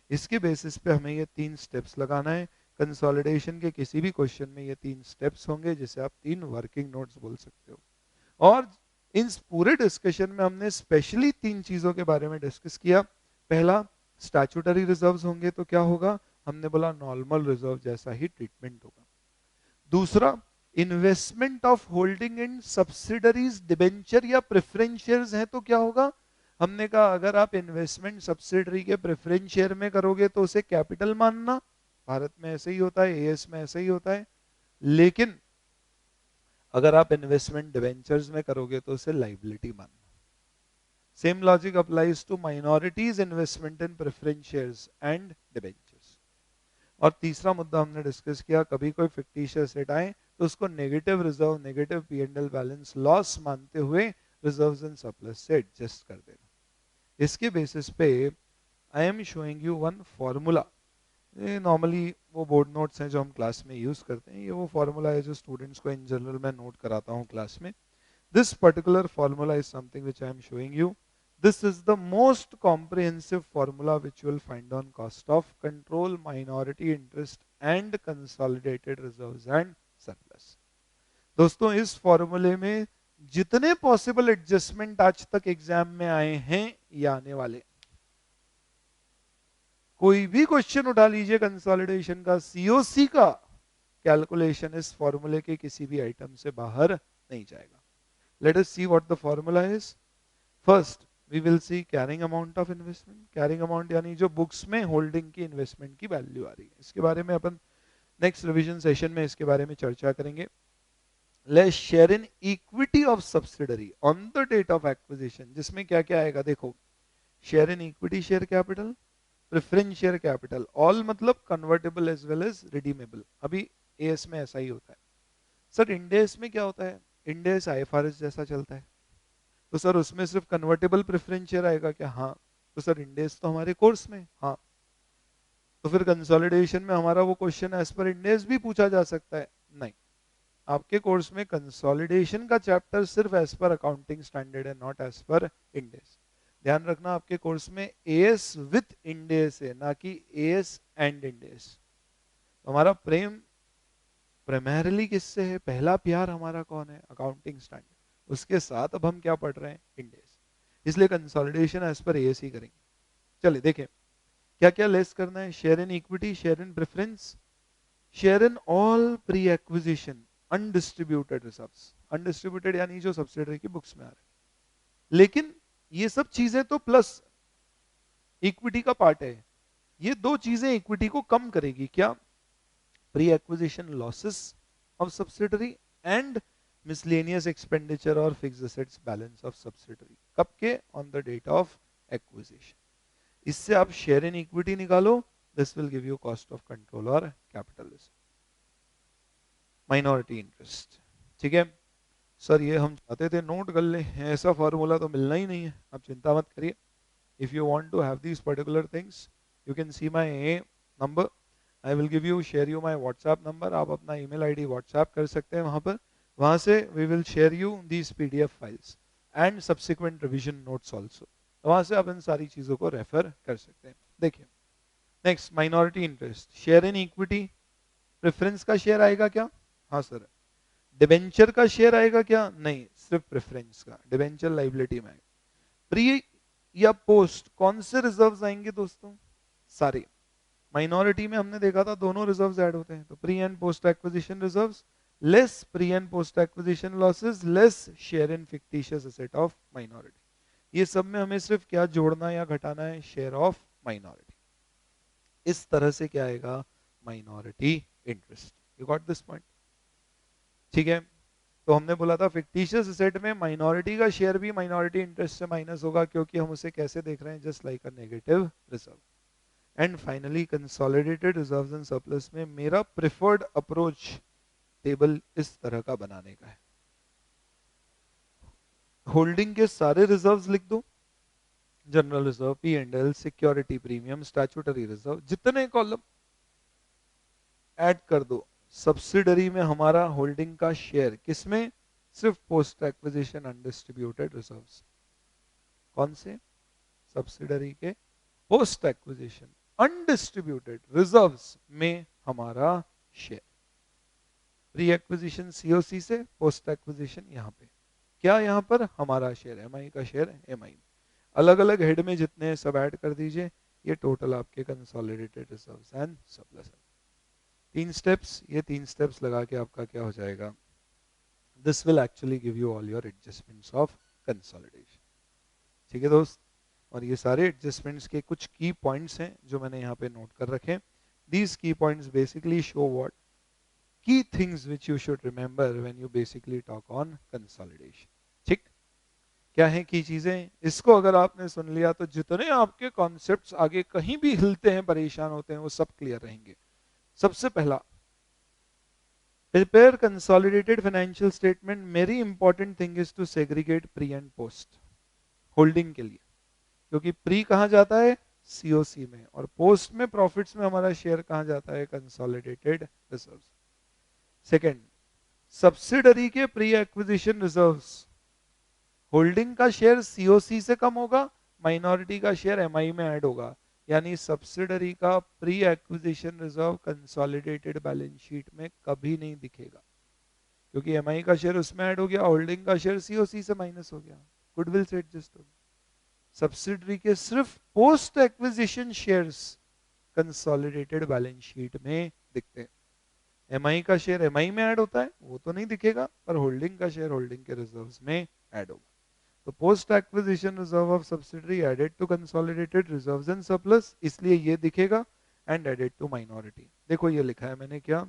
इसके बेसिस पे हमें ये 3 स्टेप्स लगाना है। कंसोलिडेशन के किसी भी क्वेश्चन में ये 3 स्टेप्स होंगे, जिसे आप 3 वर्किंग नोट्स बोल सकते हो। और इन पूरे डिस्कशन में हमने स्पेशली 3 चीजों के बारे में डिस्कस किया। पहला, स्टैट्यूटरी रिजर्व्स होंगे तो क्या होगा? हमने बोला नॉर्मल रिजर्व जैसा ही ट्रीटमेंट होगा। दूसरा, investment of holding in subsidiaries debenture या प्रेफरेंस शेयर्स हैं तो क्या होगा? हमने कहा अगर आप इन्वेस्टमेंट सब्सिडरी के प्रेफरेंस शेयर में करोगे तो उसे कैपिटल मानना, भारत में ऐसे ही होता है, एएस में ऐसे ही होता है। लेकिन अगर आप इन्वेस्टमेंट डिवेंचर्स में करोगे तो उसे लाइबिलिटी मानना। Same logic applies to minorities investment in preference shares and debentures. और तीसरा मुद्दा हमने डिस्कस किया, कभी कोई फिक्टिशियस एसेट आए तो उसको negative reserve, negative P and L balance loss मानते हुए रिजर्व्स एंड सरप्लस से एडजस्ट कर देना। इसके बेसिस पे I am showing you one formula. ये नॉर्मली वो बोर्ड नोट्स हैं जो हम क्लास में यूज करते हैं, ये वो फॉर्मूला है जो स्टूडेंट्स को इन जनरल मैं नोट कराता हूँ क्लास में। This particular formula is something which I am showing you. This is the most comprehensive formula which you will find on cost of control, minority interest and consolidated reserves and surplus. दोस्तों इस फॉर्मूले में जितने पॉसिबल एडजस्टमेंट आज तक एग्जाम में आए हैं या आने वाले, कोई भी क्वेश्चन उठा लीजिए कंसोलिडेशन का, सीओसी का, कैलकुलेशन इस फॉर्मूले के किसी भी आइटम से बाहर नहीं जाएगा। Let us see what the formula is. First we will see carrying amount of investment. Carrying amount यानी जो बुक्स में होल्डिंग की इन्वेस्टमेंट की वैल्यू आ रही है, इसके बारे में अपन नेक्स्ट रिवीजन सेशन में इसके बारे में चर्चा करेंगे। Less share in equity of subsidiary on the date of acquisition, जिसमें क्या क्या आएगा देखो, share in equity, share capital, preference share capital, all मतलब convertible as well as redeemable. अभी एएस में ऐसा ही होता है। सर इंडेस में क्या होता है? इंडेस आईएफआरएस जैसा चलता है, तो सर उसमें सिर्फ कन्वर्टेबल प्रेफरेंस शेयर आएगा क्या? हाँ। तो सर इंडेस तो हमारे कोर्स में, हाँ। तो फिर कंसोलिडेशन में हमारा वो क्वेश्चन एज पर इंडेस भी पूछा जा सकता है? नहीं, आपके कोर्स में कंसोलिडेशन का चैप्टर सिर्फ एज पर अकाउंटिंग स्टैंडर्ड है, नॉट एज पर इंडेस। ध्यान रखना आपके कोर्स में एएस विथ इंडेस है, ना कि एएस एंड इंडेस। तो हमारा प्रेम प्राइमरीली किससे है? पहला प्यार हमारा कौन है? Accounting standard. उसके साथ अब हम क्या पढ़ रहे हैं? इंडेस। इसलिए कंसोलिडेशन एज पर एएस ही करेंगे। चलिए देखें क्या क्या लेस करना है। Share in equity, share in preference, share in all pre acquisition undistributed reserves. Undistributed यानी जो सब्सिडरी की बुक्स में आ रहे हैं, लेकिन ये सब चीजें तो प्लस इक्विटी का पार्ट है। ये दो चीजें इक्विटी को कम करेगी। क्या? Pre acquisition losses of subsidiary and miscellaneous expenditure और fixed assets balance of subsidiary. कब के? On the date of acquisition. इससे आप शेयर इन इक्विटी निकालो, this will give you cost of control और कैपिटल माइनॉरिटी इंटरेस्ट। ठीक है सर, ये हम चाहते थे नोट कर ले, ऐसा फॉर्मूला तो मिलना ही नहीं है। आप चिंता मत करिए। If you want to have these particular things you can see my number, I will give you, share you my WhatsApp number. आप अपना ईमेल आईडी व्हाट्सएप कर सकते हैं वहां पर, वहां से we will share you these PDF files and subsequent revision notes also. वहां से आप इन सारी चीजों को रेफर कर सकते हैं। देखिए next, minority interest, share in equity. Preference का शेयर आएगा क्या? हाँ सर। डिबेंचर का शेयर आएगा क्या? नहीं, सिर्फ प्रेफरेंस का। डिबेंचर लाइबिलिटी में आएगा। प्री या पोस्ट कौन से रिजर्व्स आएंगे दोस्तों? सारे। माइनॉरिटी में हमने देखा था दोनों रिजर्व्स ऐड होते हैं, तो pre and post acquisition reserves less pre and post acquisition losses less share in fictitious asset of minority. ये सब में हमें सिर्फ क्या जोड़ना या घटाना है? Share of minority. इस तरह से क्या आएगा? Minority interest. You got this point? ठीक है, तो हमने बोला था फिक्टिशियस एसेट में माइनॉरिटी का शेयर भी माइनॉरिटी इंटरेस्ट से माइनस होगा, क्योंकि हम उसे कैसे देख रहे हैं? Just like a negative reserve. And finally consolidated reserves and surplus में मेरा प्रेफर्ड अप्रोच टेबल इस तरह का बनाने का है। होल्डिंग के सारे रिजर्व्स लिख दो, general reserve, P and L, security premium, statutory reserve, जितने कॉलम ऐड कर दो। सब्सिडरी में हमारा होल्डिंग का शेयर किसमें? सिर्फ पोस्ट एक्विजिशन अनडिस्ट्रीब्यूटेड रिजर्व्स। कौन से? सब्सिडरी के पोस्ट एक्विजिशन अनडिस्ट्रीब्यूटेड रिजर्व्स में हमारा शेयर। प्री एक्विजिशन सीओसी से, पोस्ट एक्विजिशन यहाँ पे क्या? यहाँ पर हमारा शेयर, एमआई का शेयर है एमआई। अलग अलग हेड में जितने सब ऐड कर दीजिए, ये टोटल आपके कंसोलिडेटेड रिजर्व्स एंड सरप्लस। तीन स्टेप्स, ये तीन स्टेप्स लगा के आपका क्या हो जाएगा? This will actually give you all your adjustments of consolidation. ठीक है दोस्त, और ये सारे एडजस्टमेंट्स के कुछ की पॉइंट्स हैं जो मैंने यहाँ पे नोट कर रखे हैं। दीज की पॉइंट्स बेसिकली शो व्हाट, की things which you should remember when you basically talk on consolidation. ठीक, क्या है की चीजें, इसको अगर आपने सुन लिया तो जितने आपके कॉन्सेप्ट्स आगे कहीं भी हिलते हैं, परेशान होते हैं, वो सब क्लियर रहेंगे। सबसे पहला, प्रिपेयर कंसोलिडेटेड फाइनेंशियल स्टेटमेंट। मेरी important thing is to segregate pre and post holding के लिए, क्योंकि प्री कहाँ जाता है, सीओसी में, और पोस्ट में प्रॉफिट्स में हमारा शेयर कहाँ जाता है, कंसोलिडेटेड रिजर्व्स। सेकंड, सब्सिडरी के प्री एक्विजिशन रिजर्व्स, होल्डिंग का शेयर सीओसी से कम होगा, माइनॉरिटी का शेयर एमआई में ऐड होगा, यानी सब्सिडरी का pre acquisition reserve consolidated balance sheet में कभी नहीं दिखेगा, क्योंकि एमआई का शेयर उसमें ऐड हो गया, होल्डिंग का शेयर सीओसी से माइनस हो गया, गुडविल से एडजस्ट हो गया। सब्सिडरी के सिर्फ post acquisition shares consolidated balance sheet में दिखते हैं। एमआई का शेयर एमआई में ऐड होता है, वो तो नहीं दिखेगा, पर होल्डिंग का शेयर होल्डिंग के रिजर्व्स में ऐड होगा। तो post acquisition reserve of subsidiary added to consolidated reserves and surplus, इसलिए ये दिखेगा, एंड एडेड टू माइनॉरिटी। देखो ये लिखा है मैंने क्या,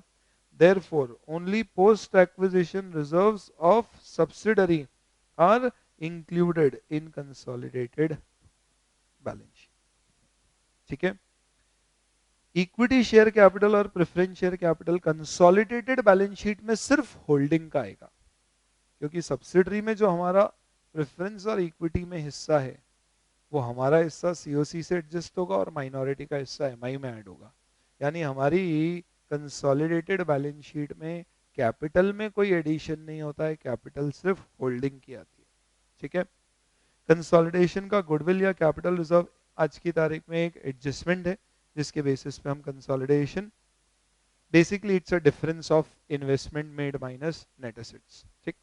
therefore only post acquisition reserves of subsidiary are included in consolidated balance sheet. ठीक है, इक्विटी शेयर कैपिटल और preference share capital consolidated balance sheet में सिर्फ होल्डिंग का आएगा, क्योंकि सब्सिडरी में जो हमारा प्रेफरेंस और इक्विटी में हिस्सा है, वो हमारा हिस्सा सीओसी से एडजस्ट होगा और माइनॉरिटी का हिस्सा एमआई में ऐड होगा, यानी हमारी कंसोलिडेटेड बैलेंस शीट में कैपिटल में कोई एडिशन नहीं होता है, कैपिटल सिर्फ होल्डिंग की आती है। ठीक है, कंसोलिडेशन का गुडविल या कैपिटल रिजर्व आज की तारीख में एक एडजस्टमेंट है, जिसके बेसिस पे हम consolidation, basically it's a difference of investment made minus net assets. ठीक,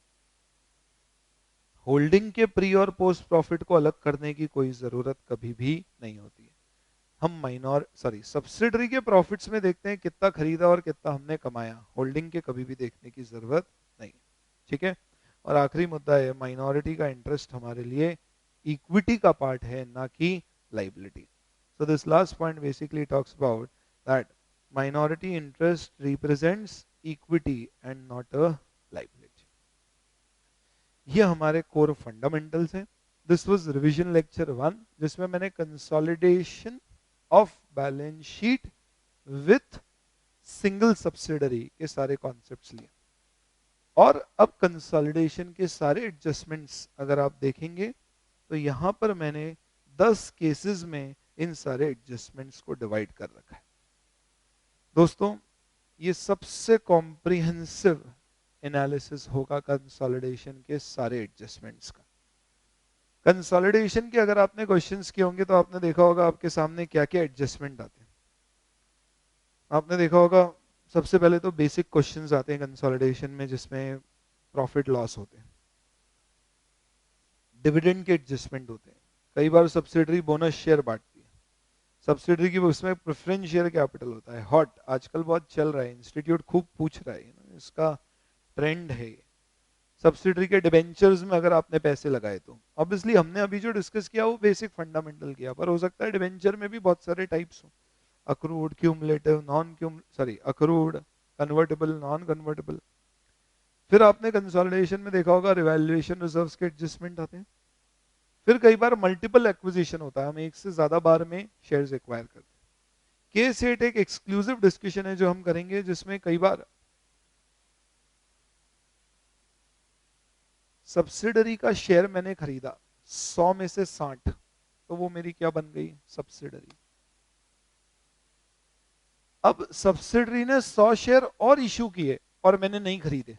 होल्डिंग के प्री और पोस्ट प्रॉफिट को अलग करने की कोई जरूरत कभी भी नहीं होती है। हम सब्सिडरी के प्रॉफिट्स में देखते हैं कितना खरीदा और कितना हमने कमाया, होल्डिंग के कभी भी देखने की जरूरत नहीं। ठीक है, और आखिरी मुद्दा है, माइनॉरिटी का इंटरेस्ट हमारे लिए इक्विटी का पार्ट है, ना कि liability. So this last point basically talks about that minority interest represents equity and not a liability. ये हमारे कोर फंडामेंटल्स हैं। दिस वाज रिवीजन लेक्चर 1, जिसमें मैंने consolidation of balance sheet with single subsidiary के सारे कॉन्सेप्ट्स लिए, और अब कंसोलिडेशन के सारे एडजस्टमेंट्स अगर आप देखेंगे तो यहां पर मैंने 10 केसेस में इन सारे एडजस्टमेंट्स को डिवाइड कर रखा है। दोस्तों, ये सबसे कॉम्प्रिहेंसिव एनालिसिस होगा कंसोलिडेशन के सारे एडजस्टमेंट्स का। कंसोलिडेशन के अगर आपने क्वेश्चंस किए होंगे तो आपने देखा होगा आपके सामने क्या क्या एडजस्टमेंट आते हैं। आपने देखा होगा सबसे पहले तो बेसिक क्वेश्चंस आते हैं कंसोलिडेशन में, जिसमें प्रॉफिट लॉस होते हैं, डिविडेंड के एडजस्टमेंट होते हैं, कई बार सब्सिडरी बोनस शेयर बांटती है, सब्सिडरी की उसमें प्रेफरेंस शेयर कैपिटल होता है, हॉट आजकल बहुत चल रहा है, इंस्टीट्यूट खूब पूछ रहा है, इसका ट्रेंड है। सब्सिडरी के डिबेंचर्स में अगर आपने पैसे लगाए तो ऑब्वियसली हमने अभी जो डिस्कस किया वो बेसिक फंडामेंटल किया, पर हो सकता है डिबेंचर में भी बहुत सारे टाइप्स हो, accrued, cumulative, accrued, convertible, non convertible. फिर आपने कंसोलिडेशन में देखा होगा रिवैल्यूएशन रिजर्व्स के एडजस्टमेंट आते हैं। फिर कई बार मल्टीपल एक्विजिशन होता है, हम एक से ज्यादा बार में शेयर्स एक्वायर करते हैं। केस एट एक एक्सक्लूसिव डिस्कशन है जो हम करेंगे, जिसमें कई बार सब्सिडरी का शेयर मैंने खरीदा 100 में से 60, तो वो मेरी क्या बन गई, सब्सिडरी। अब सब्सिडरी ने 100 शेयर और इशू किए और मैंने नहीं खरीदे,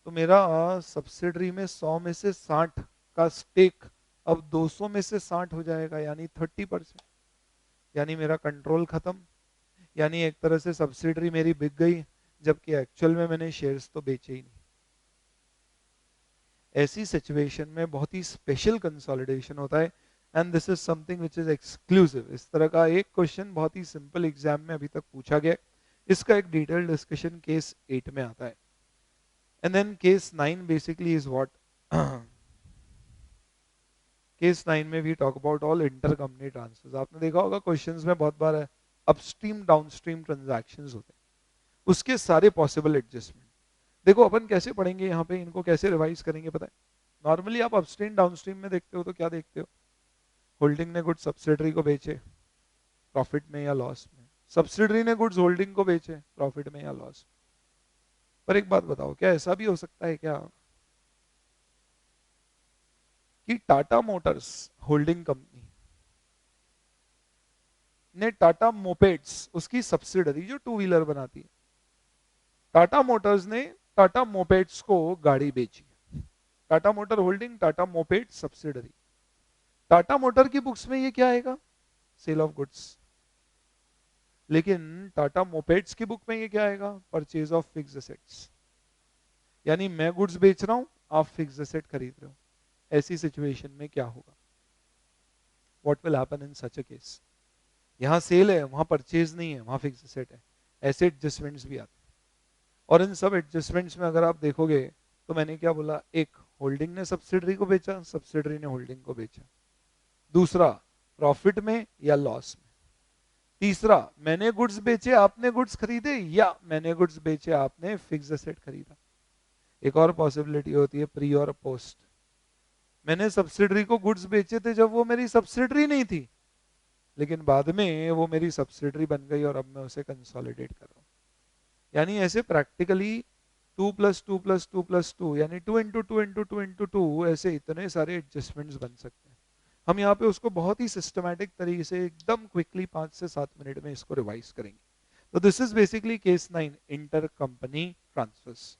तो मेरा सब्सिडरी में 100 में से 60 का स्टेक अब 200 में से 60 हो जाएगा, यानी 30%, यानी मेरा कंट्रोल खत्म, यानी एक तरह से सब्सिडरी मेरी बिक गई, जबकि एक्चुअल में मैंने शेयर्स तो बेचे ही नहीं। ऐसी सिचुएशन में बहुत ही स्पेशल कंसोलिडेशन होता है, and this is something which is exclusive. इस तरह का एक क्वेश्चन बहुत ही सिंपल एग्जाम में अभी तक पूछा गया, इसका एक डिटेल डिस्कशन केस 8 में आता है। And then case 9 basically is what, case 9 में भी talk about all inter company transfers. आपने देखा होगा क्वेश्चंस में बहुत बार अपस्ट्रीम डाउनस्ट्रीम ट्रांजैक्शंस होते हैं, उसके सारे पॉसिबल एडजस्टमेंट। देखो अपन कैसे पढ़ेंगे यहाँ पे, इनको कैसे रिवाइज करेंगे पता है? नॉर्मली आप अपस्ट्रीम डाउनस्ट्रीम में देखते हो तो क्या देखते हो? होल्डिंग ने गुड्स सब्सिडरी को बेचे, प्रॉफिट में या लॉस में। सब्सिडरी ने गुड्स होल्डिंग को बेचे, प्रॉफिट में या लॉस में। पर एक बात बताओ, क्या ऐसा भी हो सकता है क्या कि टाटा मोटर्स होल्डिंग कंपनी ने टाटा मोपेड्स, उसकी सब्सिडरी जो टू व्हीलर बनाती है, टाटा मोटर्स ने टाटा मोपेड्स को गाड़ी बेची? Tata motor holding, Tata moped subsidiary. Tata motor की बुक्स में ये क्या आएगा? Sale of goods. लेकिन टाटा मोपेड्स की बुक में ये क्या आएगा? Purchase of fixed assets. यानी मैं गुड्स बेच रहा हूं, आप फिक्स्ड एसेट खरीद रहे हो। ऐसी सिचुएशन में क्या होगा? What will happen in such a case? यहां सेल है, वहां परचेज नहीं है, वहां फिक्स्ड एसेट है। ऐसे एडजस्टमेंट्स भी आते हैं। और इन सब एडजस्टमेंट्स में अगर आप देखोगे तो मैंने क्या बोला, एक होल्डिंग ने सब्सिडरी को बेचा, सब्सिडरी ने होल्डिंग को बेचा। दूसरा, प्रॉफिट में या लॉस में। तीसरा, मैंने गुड्स बेचे आपने गुड्स खरीदे, या मैंने गुड्स बेचे आपने फिक्स्ड एसेट खरीदा। एक और पॉसिबिलिटी होती है प्री और पोस्ट। मैंने सब्सिडरी को गुड्स बेचे थे जब वो मेरी सब्सिडरी नहीं थी, लेकिन बाद में वो मेरी सब्सिडरी बन गई और अब मैं उसे कंसोलिडेट कर रहा हूं। यानी ऐसे प्रैक्टिकली 2+2+2+2 यानी 2 × 2 × 2 × 2 ऐसे इतने सारे एडजस्टमेंट्स बन सकते हैं। हम यहाँ पे उसको बहुत ही सिस्टमैटिक तरीके से एकदम क्विकली 5 से 7 मिनट में इसको रिवाइज करेंगे। तो this is basically case 9, inter company transfers.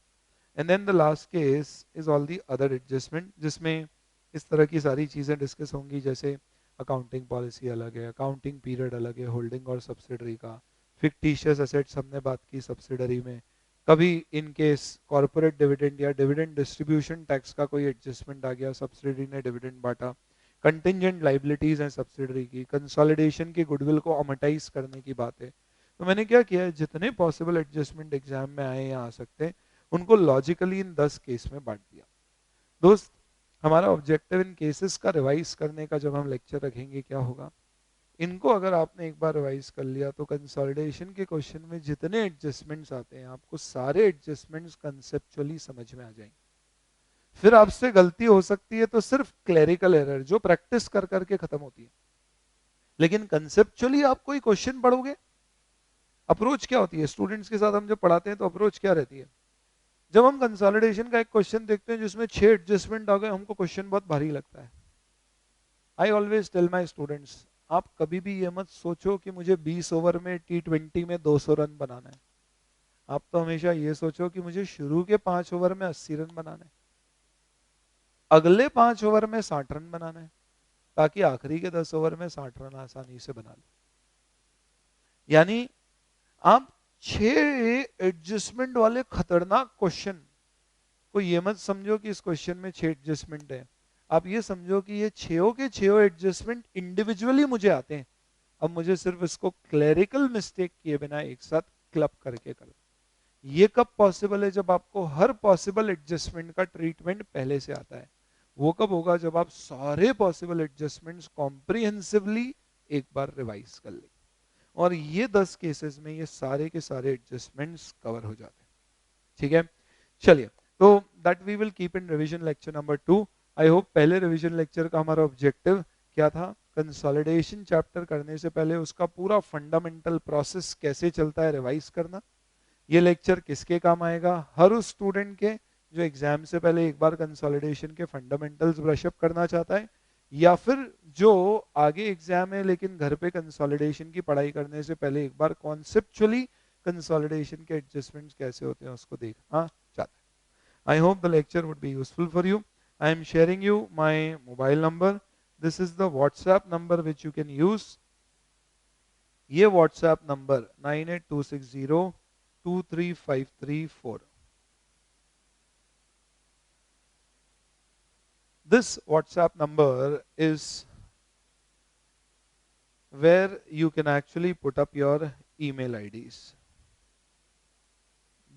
And then the last case is all the other adjustment, जिसमें इस तरह की सारी चीजें डिस्कस होंगी, जैसे अकाउंटिंग पॉलिसी अलग है, अकाउंटिंग पीरियड अलग है होल्डिंग और सब्सिडरी का, फिक्टिशियस एसेट्स हमने बात की सब्सिडरी में, कभी इन केस कॉर्पोरेट डिविडेंड या डिविडेंड डिस्ट्रीब्यूशन टैक्स का कोई एडजस्टमेंट आ गया, सब्सिडरी ने डिविडेंड बांटा, कंटिंजेंट लाइबिलिटीज हैं सब्सिडरी की, कंसोलिडेशन की गुडविल को अमोर्टाइज करने की बात है। तो मैंने क्या किया है, जितने पॉसिबल एडजस्टमेंट एग्जाम में आए या आ सकते हैं उनको लॉजिकली इन 10 केस में बांट दिया। दोस्त, हमारा ऑब्जेक्टिव इन केसेस का रिवाइज करने का जब हम लेक्चर रखेंगे क्या होगा, इनको अगर आपने एक बार रिवाइज कर लिया तो कंसोलिडेशन के क्वेश्चन में जितने एडजस्टमेंट्स आते हैं आपको सारे एडजस्टमेंट्स कंसेप्चुअली समझ में आ जाएंगे। फिर आपसे गलती हो सकती है तो सिर्फ क्लेरिकल एरर जो प्रैक्टिस कर करके खत्म होती है, लेकिन कंसेप्चुअली आप कोई क्वेश्चन पढ़ोगे, अप्रोच क्या होती है स्टूडेंट्स के साथ हम जब पढ़ाते हैं तो अप्रोच क्या रहती है? जब हम कंसोलिडेशन का एक क्वेश्चन देखते हैं जिसमें 6 एडजस्टमेंट आ गए, हमको क्वेश्चन बहुत भारी लगता है। I always tell my students, आप कभी भी ये मत सोचो कि मुझे 20 ओवर में T20 में 200 रन बनाना है। आप तो हमेशा ये सोचो कि मुझे शुरू के 5 ओवर में 80 रन बनाना है, अगले 5 ओवर में 60 रन बनाना है, ताकि आखिरी के 10 ओवर में 60 रन आसानी से बना लो। यानी आप 6 एडजस्टमेंट वाले खतरनाक क्वेश्चन को ये मत समझो कि इस क्वेश्चन में 6 एडजस्टमेंट है। आप ये समझो कि ये 6 के 6 एडजस्टमेंट इंडिविजुअली मुझे आते हैं, अब मुझे सिर्फ इसको क्लरिकल मिस्टेक किए बिना एक साथ क्लब करके कर। ये कब पॉसिबल है? जब आपको हर पॉसिबल एडजस्टमेंट का ट्रीटमेंट पहले से आता है। वो कब होगा? जब आप सारे पॉसिबल एडजस्टमेंट्स कॉम्प्रिहेंसिवली एक बार रिवाइज कर लेंगे, और ये 10 केसेस में ये सारे के सारे एडजस्टमेंट्स कवर हो जाते हैं। ठीक है, चलिए, तो that we will keep in revision lecture number 2। I hope पहले रिवीजन लेक्चर का हमारा ऑब्जेक्टिव क्या था? कंसोलिडेशन चैप्टर करने से पहले उसका पूरा फंडामेंटल प्रोसेस कैसे चलता है रिवाइज करना। ये लेक्चर किसके काम आएगा? हर उस स्टूडेंट के जो एग्जाम से पहले एक बार कंसोलिडेशन के फंडामेंटल्स ब्रशअप करना चाहता है, या फिर जो आगे एग्जाम है लेकिन घर पे कंसोलिडेशन की पढ़ाई करने से पहले एक बार कॉन्सेप्चुअली कंसोलिडेशन के एडजस्टमेंट्स कैसे होते हैं उसको देखना चाहता है। I hope the lecture would be useful for you. I am sharing you my mobile number. This is the WhatsApp number which you can use. ये WhatsApp number 9826023534. This WhatsApp number is where you can actually put up your email IDs.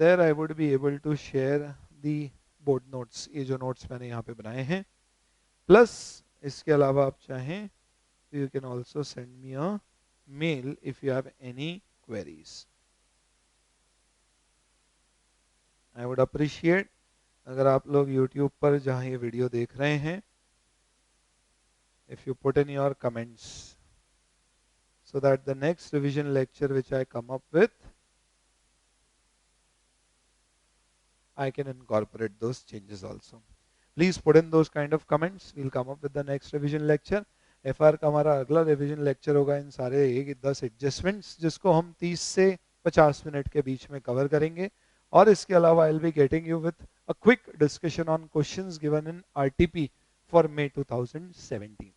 There I would be able to share the board notes, ये जो notes मैंने यहाँ पे बनाए हैं, plus इसके अलावा आप चाहें तो you can also send me a mail if you have any queries. I would appreciate अगर आप लोग यूट्यूब पर जहाँ ये वीडियो देख रहे हैं, if you put in your comments so that the next revision lecture which I come up with, I can incorporate those changes also. Please put in those kind of comments. We'll come up with the next revision lecture. FR का हमारा अगला revision lecture होगा इन सारे 10 adjustments जिसको हम 30 से 50 मिनट के बीच में कवर करेंगे. और इसके अलावा I'll be getting you with a quick discussion on questions given in RTP for May 2017.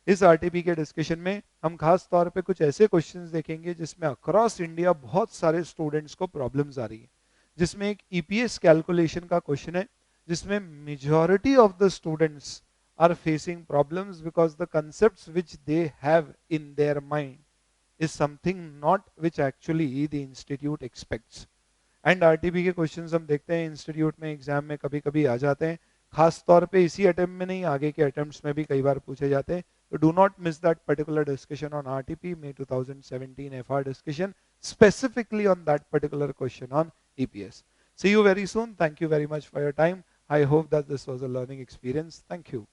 इस आरटीपी के डिस्कशन में हम खास तौर पे कुछ ऐसे क्वेश्चंस देखेंगे जिसमें अक्रॉस इंडिया बहुत सारे स्टूडेंट्स को प्रॉब्लम्स आ रही है, जिसमें एक ईपीएस कैलकुलेशन का क्वेश्चन है जिसमें majority of the students are facing problems because the concepts which they have in their mind is something not which actually the institute expects. And RTP के क्वेश्चंस हम देखते हैं इंस्टीट्यूट में एग्जाम में कभी कभी आ जाते हैं, खास तौर पे इसी अटेम्प्ट में नहीं आगे के अटेम्प्ट्स में भी कई बार पूछे जाते हैं. So do not miss that particular discussion on RTP May 2017 FR discussion specifically on that particular question on EPS. See you very soon. Thank you very much for your time. I hope that this was a learning experience. Thank you.